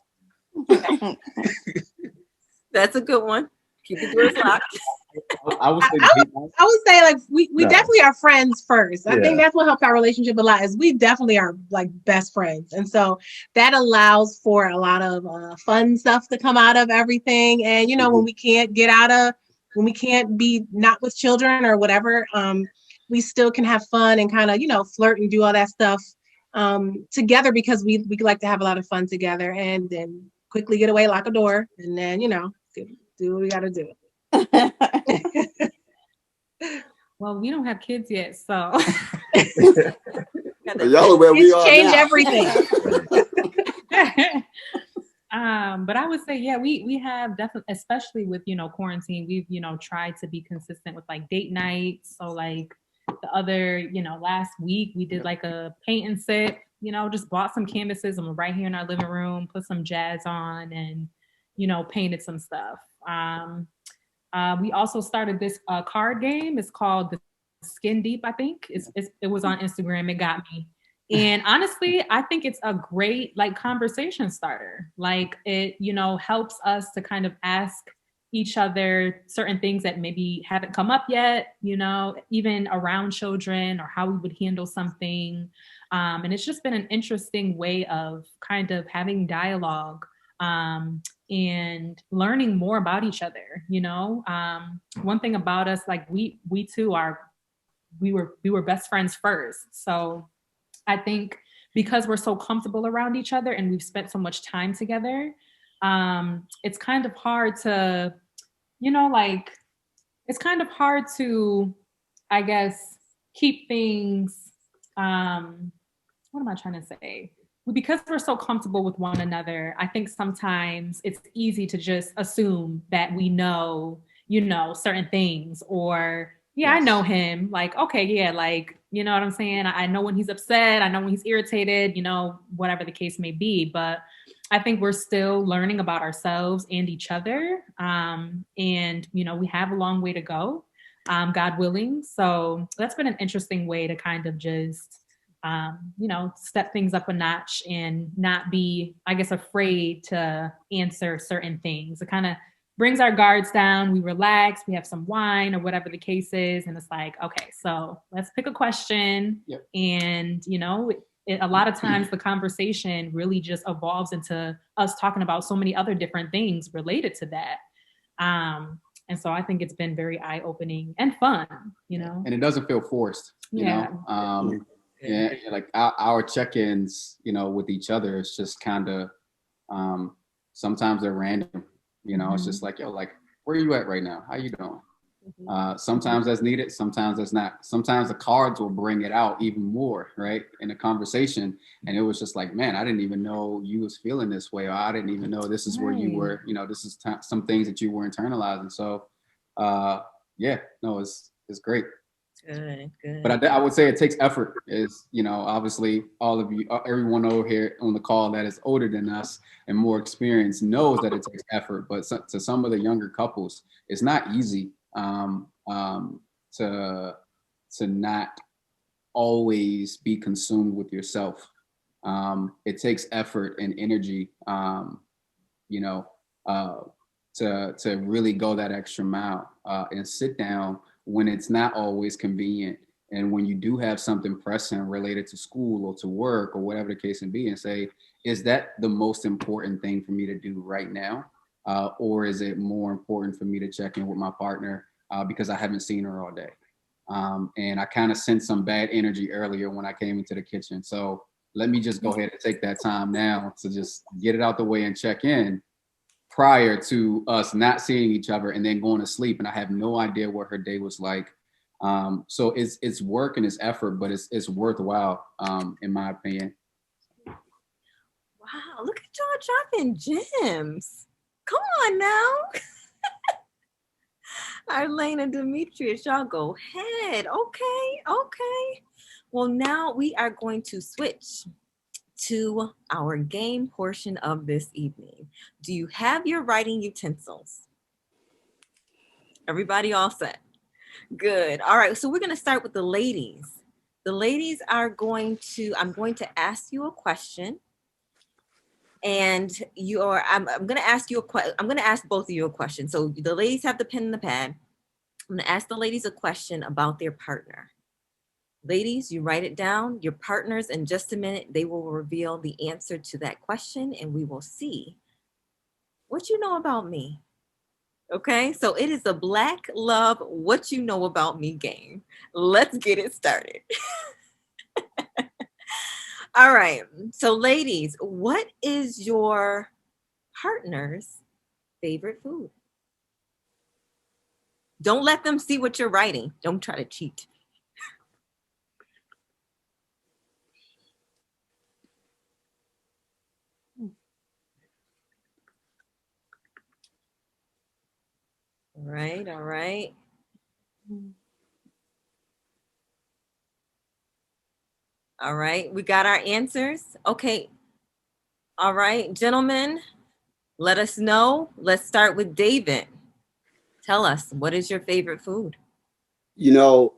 That's a good one. Keep the doors locked. I would say I would say like we No. definitely are friends first. I think Yeah. that's what helps our relationship a lot is we definitely are like best friends. And so that allows for a lot of fun stuff to come out of everything. And you know, when we can't when we can't be not with children or whatever, we still can have fun and kind of, you know, flirt and do all that stuff together because we like to have a lot of fun together and then quickly get away, lock a door, and then, you know, do what we gotta do. Well, we don't have kids yet, so Y'all are where we are Change now. everything. but I would say, yeah, we have definitely, especially with, you know, quarantine, we've, you know, tried to be consistent with like date nights. So like the other, you know, last week we did like a paint and sip, you know, just bought some canvases and we're right here in our living room, put some jazz on and, you know, painted some stuff. We also started this card game. It's called the Skin Deep, I think. It was on Instagram. It got me. And honestly, I think it's a great like conversation starter. Like it, you know, helps us to kind of ask each other certain things that maybe haven't come up yet, you know, even around children or how we would handle something. And it's just been an interesting way of kind of having dialogue and learning more about each other, you know. One thing about us, like we two we were best friends first. So I think because we're so comfortable around each other and we've spent so much time together, it's kind of hard to, you know, like it's kind of hard to, I guess, keep things, what am I trying to say? Because we're so comfortable with one another, I think sometimes it's easy to just assume that we know, you know, certain things or, yeah, yes. I know him. Like, okay, yeah, like, you know what I'm saying? I know when he's upset. I know when he's irritated, you know, whatever the case may be. But I think we're still learning about ourselves and each other. And, you know, we have a long way to go, God willing. So that's been an interesting way to kind of just, you know, step things up a notch and not be, I guess, afraid to answer certain things. It kind of brings our guards down. We relax, we have some wine or whatever the case is. And it's like, okay, so let's pick a question. Yep. And, you know, a lot of times the conversation really just evolves into us talking about so many other different things related to that. And so I think it's been very eye-opening and fun, you know. And it doesn't feel forced, you know. Yeah, like our check-ins, you know, with each other, it's just kind of sometimes they're random, you know. It's just like, yo, like, where are you at right now? How you doing? Sometimes that's needed, sometimes that's not. Sometimes the cards will bring it out even more, right, in a conversation. And it was just like, man, I didn't even know you was feeling this way, or I didn't even know this is where you were, you know, this is some things that you were internalizing. So yeah, no, it's great. Good. But I would say it takes effort. Is, you know, obviously all of you, everyone over here on the call that is older than us and more experienced knows that it takes effort. But to some of the younger couples, it's not easy to not always be consumed with yourself. It takes effort and energy, you know, to really go that extra mile and sit down when it's not always convenient. And when you do have something pressing related to school or to work or whatever the case may be, and say, is that the most important thing for me to do right now? Or is it more important for me to check in with my partner because I haven't seen her all day? And I kind of sensed some bad energy earlier when I came into the kitchen. So let me just go ahead and take that time now to just get it out the way and check in prior to us not seeing each other and then going to sleep. And I have no idea what her day was like. So it's work and it's effort, but it's worthwhile, in my opinion. Wow, look at y'all dropping gems. Come on now. Arlene and Demetrius, y'all go ahead. Okay. Well, now we are going to switch to our game portion of this evening. Do you have your writing utensils? Everybody all set? Good. All right, so we're going to start with the ladies. The ladies are I'm going to ask you a question. And I'm going to ask both of you a question. So the ladies have the pen and the pad. I'm going to ask the ladies a question about their partner. Ladies, you write it down. Your partners, in just a minute, they will reveal the answer to that question, and we will see what you know about me. Okay, so it is a Black Love What You Know About Me game. Let's get it started. All right, so ladies, what is your partner's favorite food? Don't let them see what you're writing. Don't try to cheat. All right, all right. All right, we got our answers. Okay. All right, gentlemen, let us know. Let's start with David. Tell us, what is your favorite food? You know,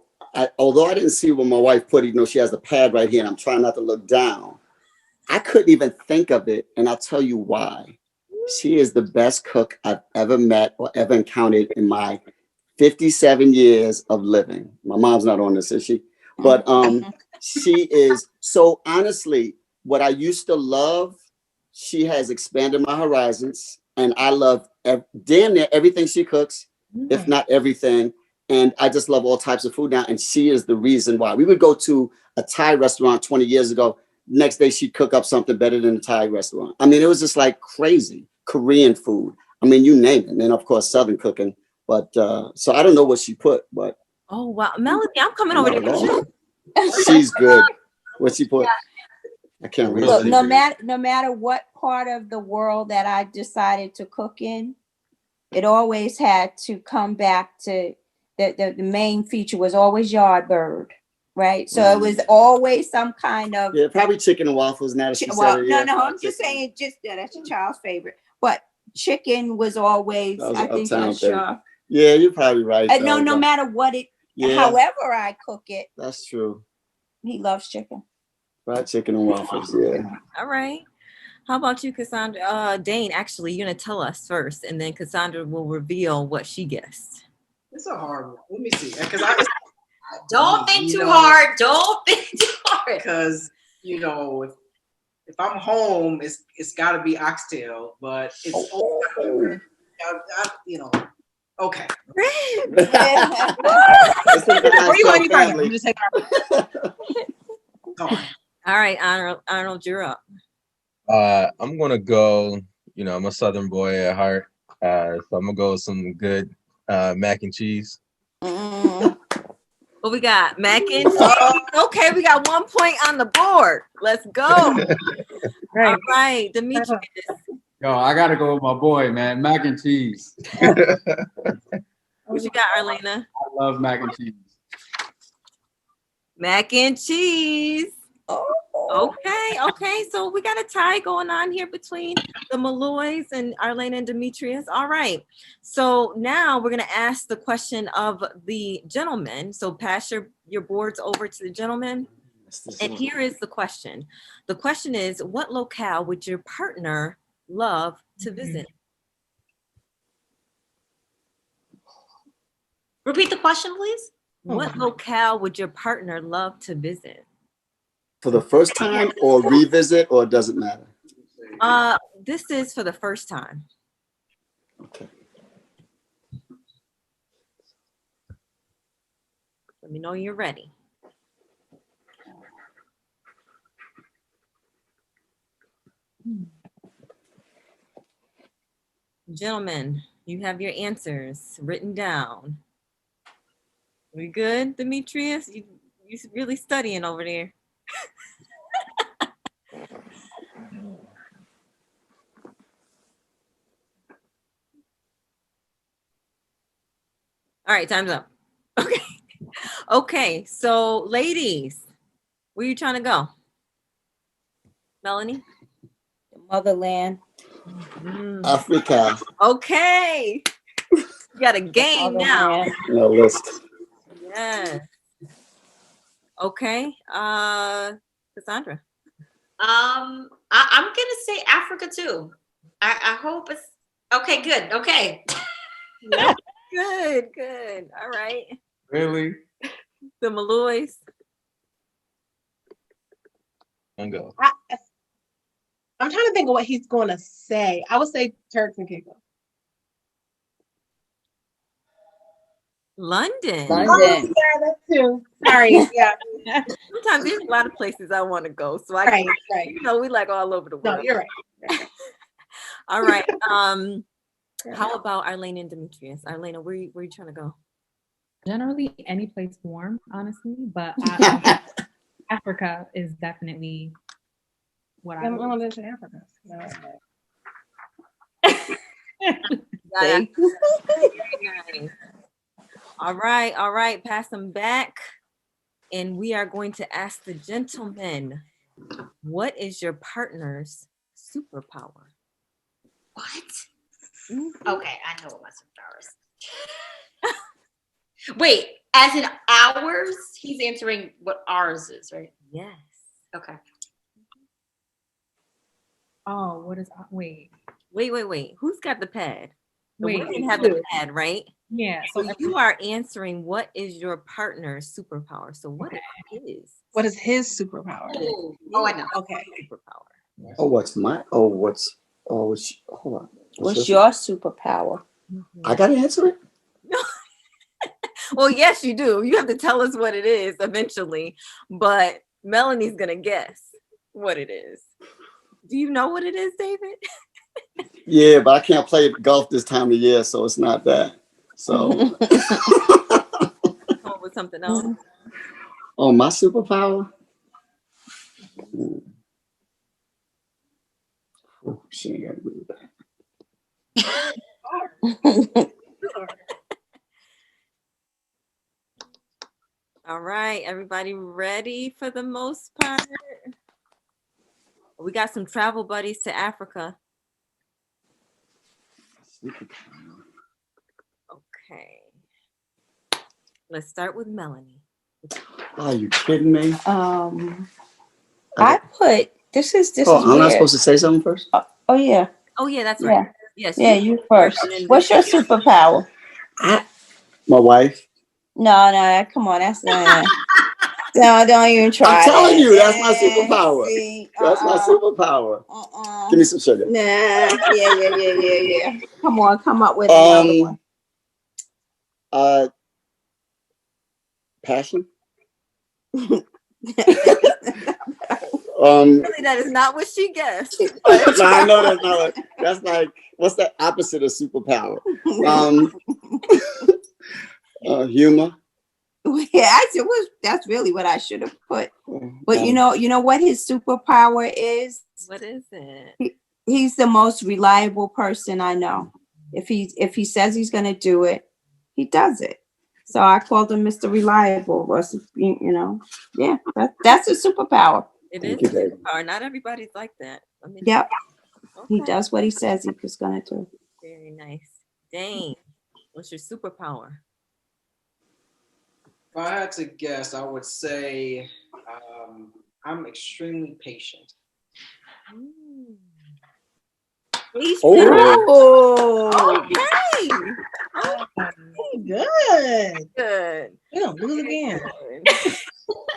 although I didn't see what my wife put, she has the pad right here, and I'm trying not to look down. I couldn't even think of it, and I'll tell you why. She is the best cook I've ever met or ever encountered in my 57 years of living. My mom's not on this, is she? But she is. So honestly, what I used to love, she has expanded my horizons, and I love damn near everything she cooks, if not everything. And I just love all types of food now. And she is the reason why. We would go to a Thai restaurant 20 years ago. Next day, she'd cook up something better than a Thai restaurant. I mean, it was just like crazy. Korean food. I mean, you name it. And then, of course, Southern cooking. But so I don't know what she put, but. Oh, wow. Melanie, I'm coming over there. She's good. What she put? I can't read. Look, no matter what part of the world that I decided to cook in, it always had to come back to the main feature was always yard bird, right? So it was always some kind of probably chicken and waffles. Now that she said it, no, I'm just saying, that's your child's favorite, but chicken was always, I think, sure. Yeah, you're probably right. No matter what it, however I cook it, that's true. He loves chicken. Fried chicken and waffles. Yeah. All right. How about you, Cassandra? Dane, actually, you're going to tell us first, and then Cassandra will reveal what she guessed. It's a hard one. Let me see. Because don't think too hard. Don't think too hard. Because, if I'm home, it's got to be oxtail, but it's okay. Where you want to just take All right, Arnold, you're up. I'm gonna go. I'm a Southern boy at heart, so I'm gonna go with some good mac and cheese. What we got? Mac and cheese. Okay, we got 1 point on the board. Let's go. All right, Demetrius. Yo, I gotta go with my boy, man. Mac and cheese. What you got, Arlena? I love mac and cheese. Mac and cheese. Okay. So we got a tie going on here between the Malloys and Arlena and Demetrius. All right. So now we're going to ask the question of the gentleman. So pass your boards over to the gentleman. And here is the question. The question is, what locale would your partner love to visit? Repeat the question, please. What locale would your partner love to visit? For the first time or revisit, or it doesn't matter? This is for the first time. Okay. Let me know you're ready. Gentlemen, you have your answers written down. We good, Demetrius? You really studying over there. All right, time's up. Okay, so ladies, where you trying to go? Melanie? The motherland. Africa. Okay. You got a game now. No list. Yes. Okay. Cassandra. I'm gonna say Africa too. I hope it's okay. Good. Okay. Good, good. All right. Really? The Malloys. And go. I'm trying to think of what he's going to say. I would say Turks and Caicos. London. London. Oh, yeah, that too. Sorry. Yeah. Sometimes there's a lot of places I want to go. So I Right. we like all over the No, world. you're right. All right. How about Arlene and Demetrius? Arlene, where you trying to go? Generally, any place warm, honestly, but Africa is definitely what I I'm would. going to Africa. No. Very nice. All right. Pass them back. And we are going to ask the gentlemen, what is your partner's superpower? What? Okay, I know what my superpowers. Wait, as in ours, he's answering what ours is, right? Yes. Okay. Oh, what is? Wait. Wait. Who's got the pad? The Wait. women have the pad, right? Yeah. So you are answering what is your partner's superpower. So what is his? What is his superpower? Oh, I know. Okay. Superpower. What's hold on. What's your superpower? I gotta answer it? Well, yes, you do. You have to tell us what it is eventually, but Melanie's gonna guess what it is. Do you know what it is, David? Yeah, but I can't play golf this time of year, so it's not that. So Come up with something else. oh, my superpower? Oh, she ain't got to move that. All right, everybody ready for the most part? We got some travel buddies to Africa. Okay. Let's start with Melanie. Are you kidding me? I put this is Oh, I'm not weird. supposed to say something first? Oh yeah. Oh yeah, that's right. Yeah. Yes. Yeah, you first. What's your superpower? My wife. No, come on, that's not. No, don't even try. I'm telling that. you, that's my superpower. See, That's my superpower. Give me some sugar. Nah. Yeah. Come on, come up with another one. Passion. Really, that is not what she guessed. No, I know that's not. That's like what's the opposite of superpower? Humor. Yeah, that's really what I should have put. But you know what his superpower is? What is it? He's the most reliable person I know. If he says he's going to do it, he does it. So I called him Mr. Reliable. Yeah, that's a superpower. It is a superpower. Not everybody's like that. Yep. Okay. He does what he says he's going to do. Very nice. Dane, what's your superpower? If I had to guess, I would say I'm extremely patient. Oh, okay. Good. We don't lose again.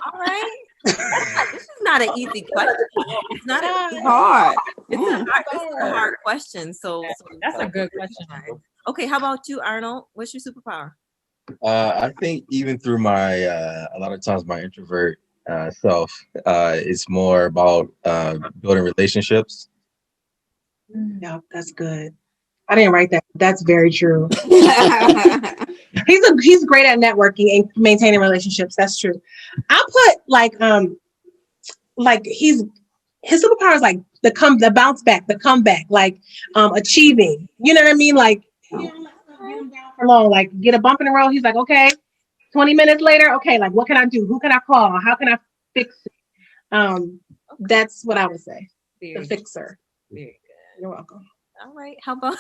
All right. This is not an easy question. It's not hard. It's a hard question. So That's a good question. Okay, how about you, Arnold? What's your superpower? I think even through my a lot of times my introvert self, it's more about building relationships. No, that's good. I didn't write that. That's very true. He's great at networking and maintaining relationships. That's true. I put like his superpower is like the bounce back, the comeback, like achieving. You know what I mean? Like for long, like get a bump in the road. He's like, okay, 20 minutes later, okay, like what can I do? Who can I call? How can I fix it? That's what I would say. The fixer. Very good. You're welcome. All right. How about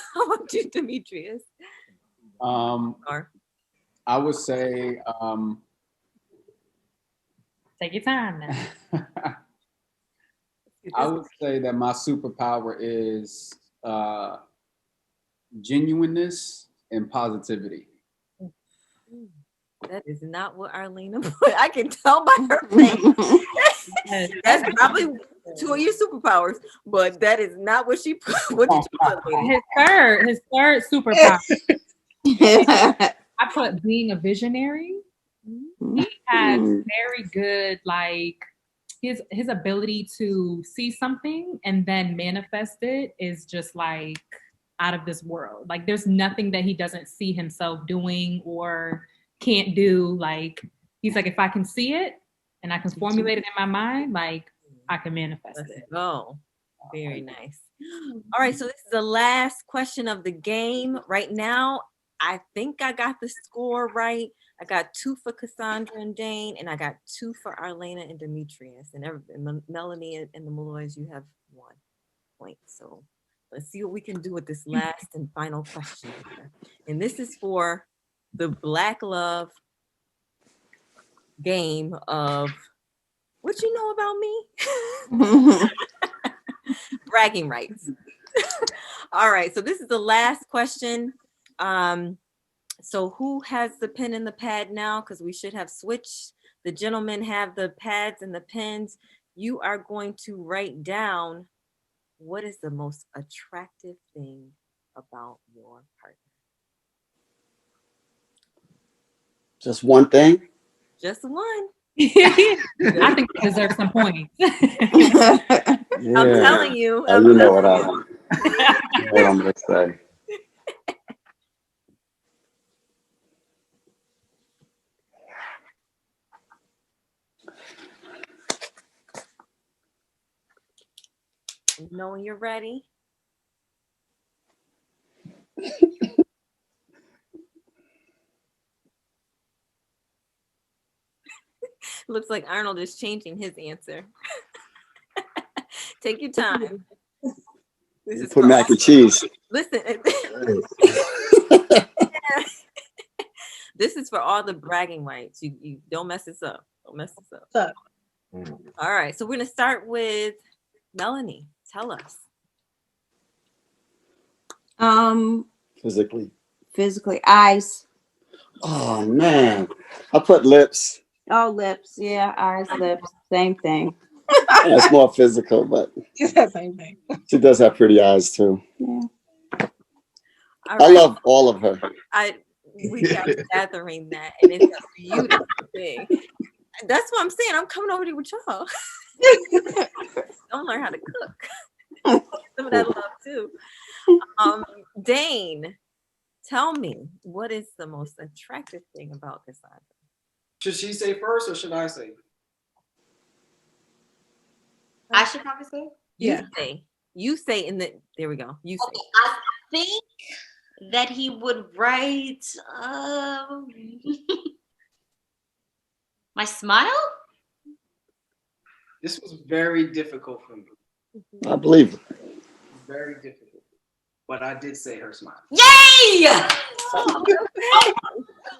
you, Demetrius? I would say take your time now. I would say that my superpower is genuineness and positivity. That is not what Arlena put. I can tell by her face. Yes. That's probably two of your superpowers, but that is not what she put. What did you put, lady? His third superpower. I put being a visionary. He has very good, like his ability to see something and then manifest it is just like out of this world. Like there's nothing that he doesn't see himself doing or can't do. Like he's like, if I can see it and I can formulate it in my mind, like I can manifest Let's it. go. Very nice. All right, so this is the last question of the game. Right now, I think I got the score right. I got 2 for Cassandra and Dane, and I got 2 for Arlena and Demetrius. And Melanie and the Malloys, you have 1 point. So let's see what we can do with this last and final question here. And this is for the Black Love game of what you know about me? Bragging rights. All right, so this is the last question. So who has the pen and the pad now? Because we should have switched. The gentlemen have the pads and the pens. You are going to write down what is the most attractive thing about your partner. Just one thing? Just one. I think he deserves some points. I'm telling you. Oh, you know what I'm gonna say. You know when you're ready. Looks like Arnold is changing his answer. Take your time. This is Put mac and cheese. Listen. This is for all the bragging rights. You don't mess this up. Don't mess this up. All right. So we're gonna start with Melanie. Tell us. Physically, eyes. Oh man, I put lips. Oh, lips. Yeah, eyes, lips. Same thing. It's more physical, but It's that same thing. she does have pretty eyes too. Yeah. I love all of her. We got gathering that, and it's a beautiful thing. That's what I'm saying. I'm coming over there with y'all. Don't learn how to cook. Some of that love too. Dane, tell me, what is the most attractive thing about Cassandra? Should she say first or should I say? I should probably say. You say in the. There we go. You say. Okay, I think that he would write my smile. This was very difficult for me. I believe it. Very difficult. But I did say her smile. Yay!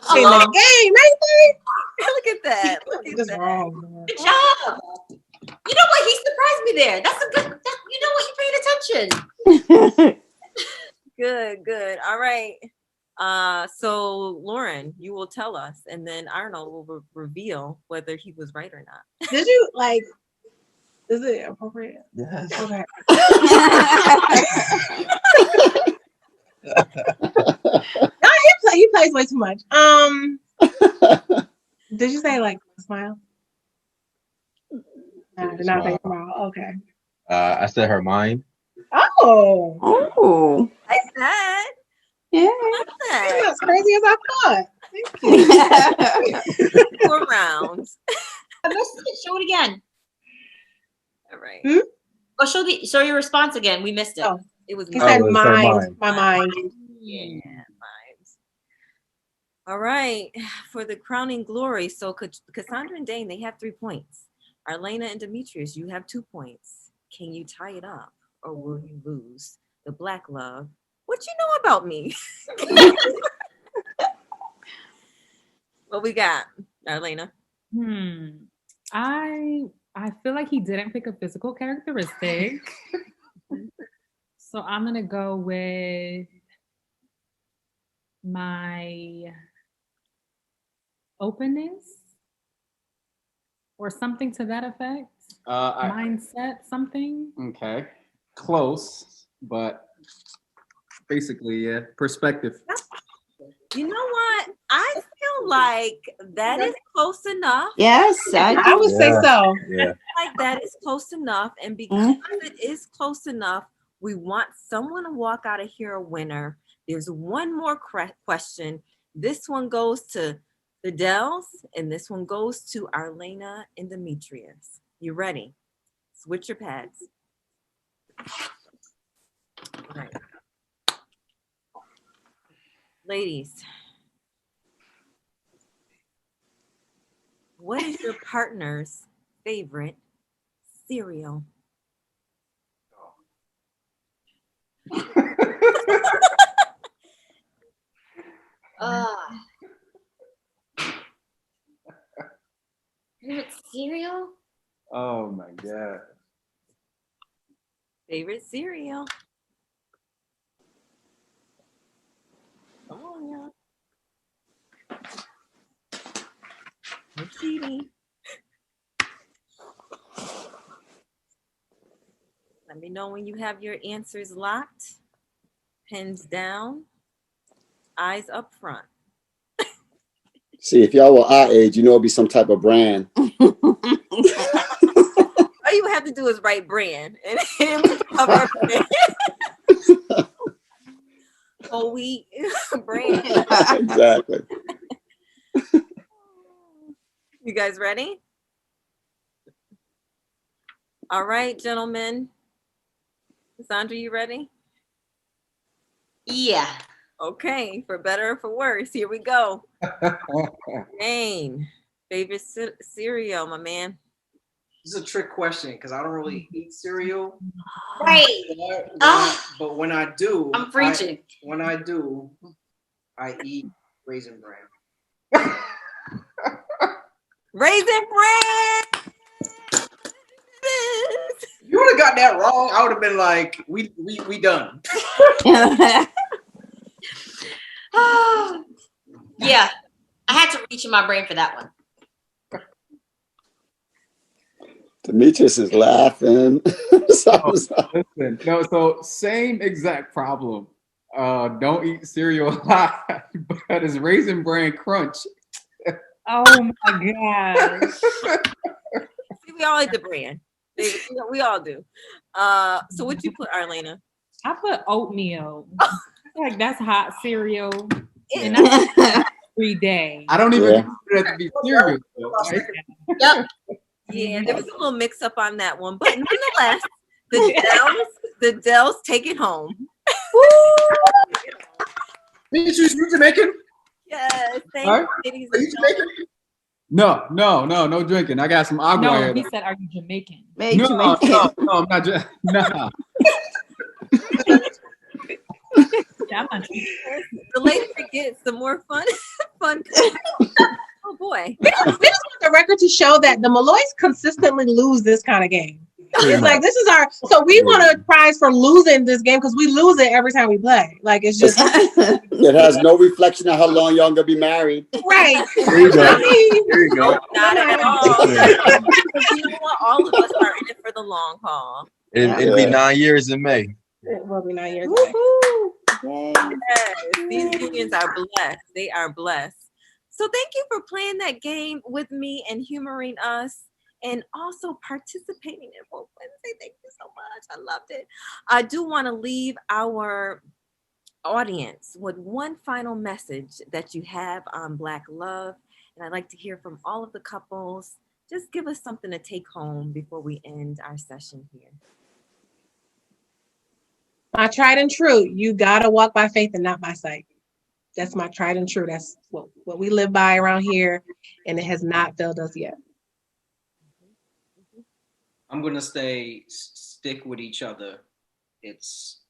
Say that game, right? Look at that. Look at That's that. wrong. Good job. You know what? He surprised me there. That's a good. You know what? You paid attention. Good. All right. So Lauren, you will tell us, and then Arnold will reveal whether he was right or not. Did you like? Is it appropriate? Yes. Okay. No, he plays way too much. Did you say like smile? I did not say smile. Okay. I said her mind. Oh. Oh. Like that. Yeah. Like That's that. not as crazy as I thought. Thank you. 4 rounds. I missed it. Show it again. All right. Oh, show your response again. We missed it. Oh. It was He Oh, said it's her mind. mind. My mind. Yeah, vibes. All right, for the crowning glory. So Cassandra and Dane, they have 3 points. Arlena and Demetrius, you have 2 points. Can you tie it up or will you lose? The Black Love, what you know about me? What we got, Arlena? I feel like he didn't pick a physical characteristic. So I'm gonna go with my openness or something to that effect. I, Mindset, something. okay, close, but basically, yeah, perspective. You know what? I feel like that is close enough. Yes, I I do. would say so. Yeah. Like that is close enough. And because Mhm. it is close enough, we want someone to walk out of here a winner. There's one more question. This one goes to the Dells, and this one goes to Arlena and Demetrius. You ready? Switch your pads. All right. Ladies, what is your partner's favorite cereal? Favorite cereal? Oh my god. Favorite cereal? Come on, y'all. No cheating. Let me know when you have your answers locked. Pens down, eyes up front. See, if y'all were our age, it'd be some type of brand. All you would have to do is write brand, and it would cover everything. Whole wheat brand. Exactly. You guys ready? All right, gentlemen. Sandra, you ready? Yeah. Okay, for better or for worse, here we go. Jane, favorite cereal, my man. This is a trick question because I don't really eat cereal. Right. But when I do, I'm preaching. I eat Raisin Bran. Raisin Bran. You would have got that wrong. I would have been like, we done. Yeah. I had to reach in my brain for that one. Demetrius is laughing. Listen, no, so same exact problem. Don't eat cereal a lot, but it's Raisin Bran Crunch. Oh my gosh. See, we all eat the brand. We all do. So what'd you put, Arlena? I put oatmeal. I feel like that's hot cereal. And Every day. I don't even consider that to be cereal. Right? Yep. Yeah, there was a little mix up on that one, but nonetheless, the Dells take it home. Demetrius, you Jamaican? Yes, thank Huh? you, ladies Are you and gentlemen. No drinking. I got some agua No, here. he said, "Are you Jamaican?" No, I'm not. Nah. Yeah, I'm not drinking. The later it gets, the more fun. Oh boy. We just want the record to show that the Malloys consistently lose this kind of game. It's like this is our so we want a prize for losing this game because we lose it every time we play. Like it's just It has no reflection on how long y'all gonna be married. right. There you go. I mean, There you go. Not at all. Because you know what? All of us are in it for the long haul. It'll be 9 years in May. it will be 9 years. Woohoo! Yay. Yes, these unions are blessed. They are blessed. So thank you for playing that game with me and humoring us and also participating in Woke Wednesday. Thank you so much. I loved it. I do want to leave our audience with one final message that you have on Black love. And I'd like to hear from all of the couples. Just give us something to take home before we end our session here. My tried and true. You gotta walk by faith and not by sight. That's my tried and true. That's what we live by around here, and it has not failed us yet. I'm gonna stick with each other. It's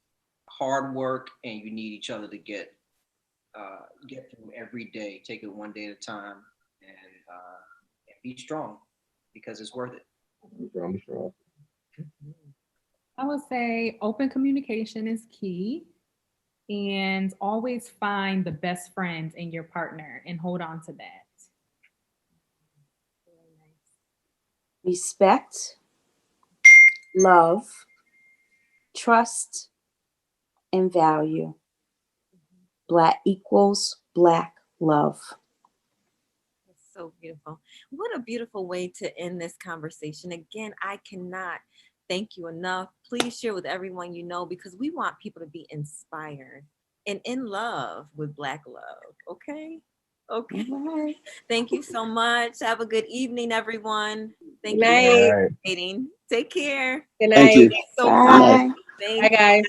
hard work, and you need each other to get through every day. Take it one day at a time, and be strong because it's worth it. I'm sure. I would say open communication is key, and always find the best friends in your partner and hold on to that. respect, love, trust, and value. Black equals Black love. That's so beautiful. What a beautiful way to end this conversation. Again, I cannot thank you enough. Please share with everyone you know, because we want people to be inspired and in love with Black love. Okay? Okay. All Thank you so much. Have a good evening, everyone. Thank Good you for night. All right. participating. Take care. Good Thank night. you. So Bye. Thank Bye, guys.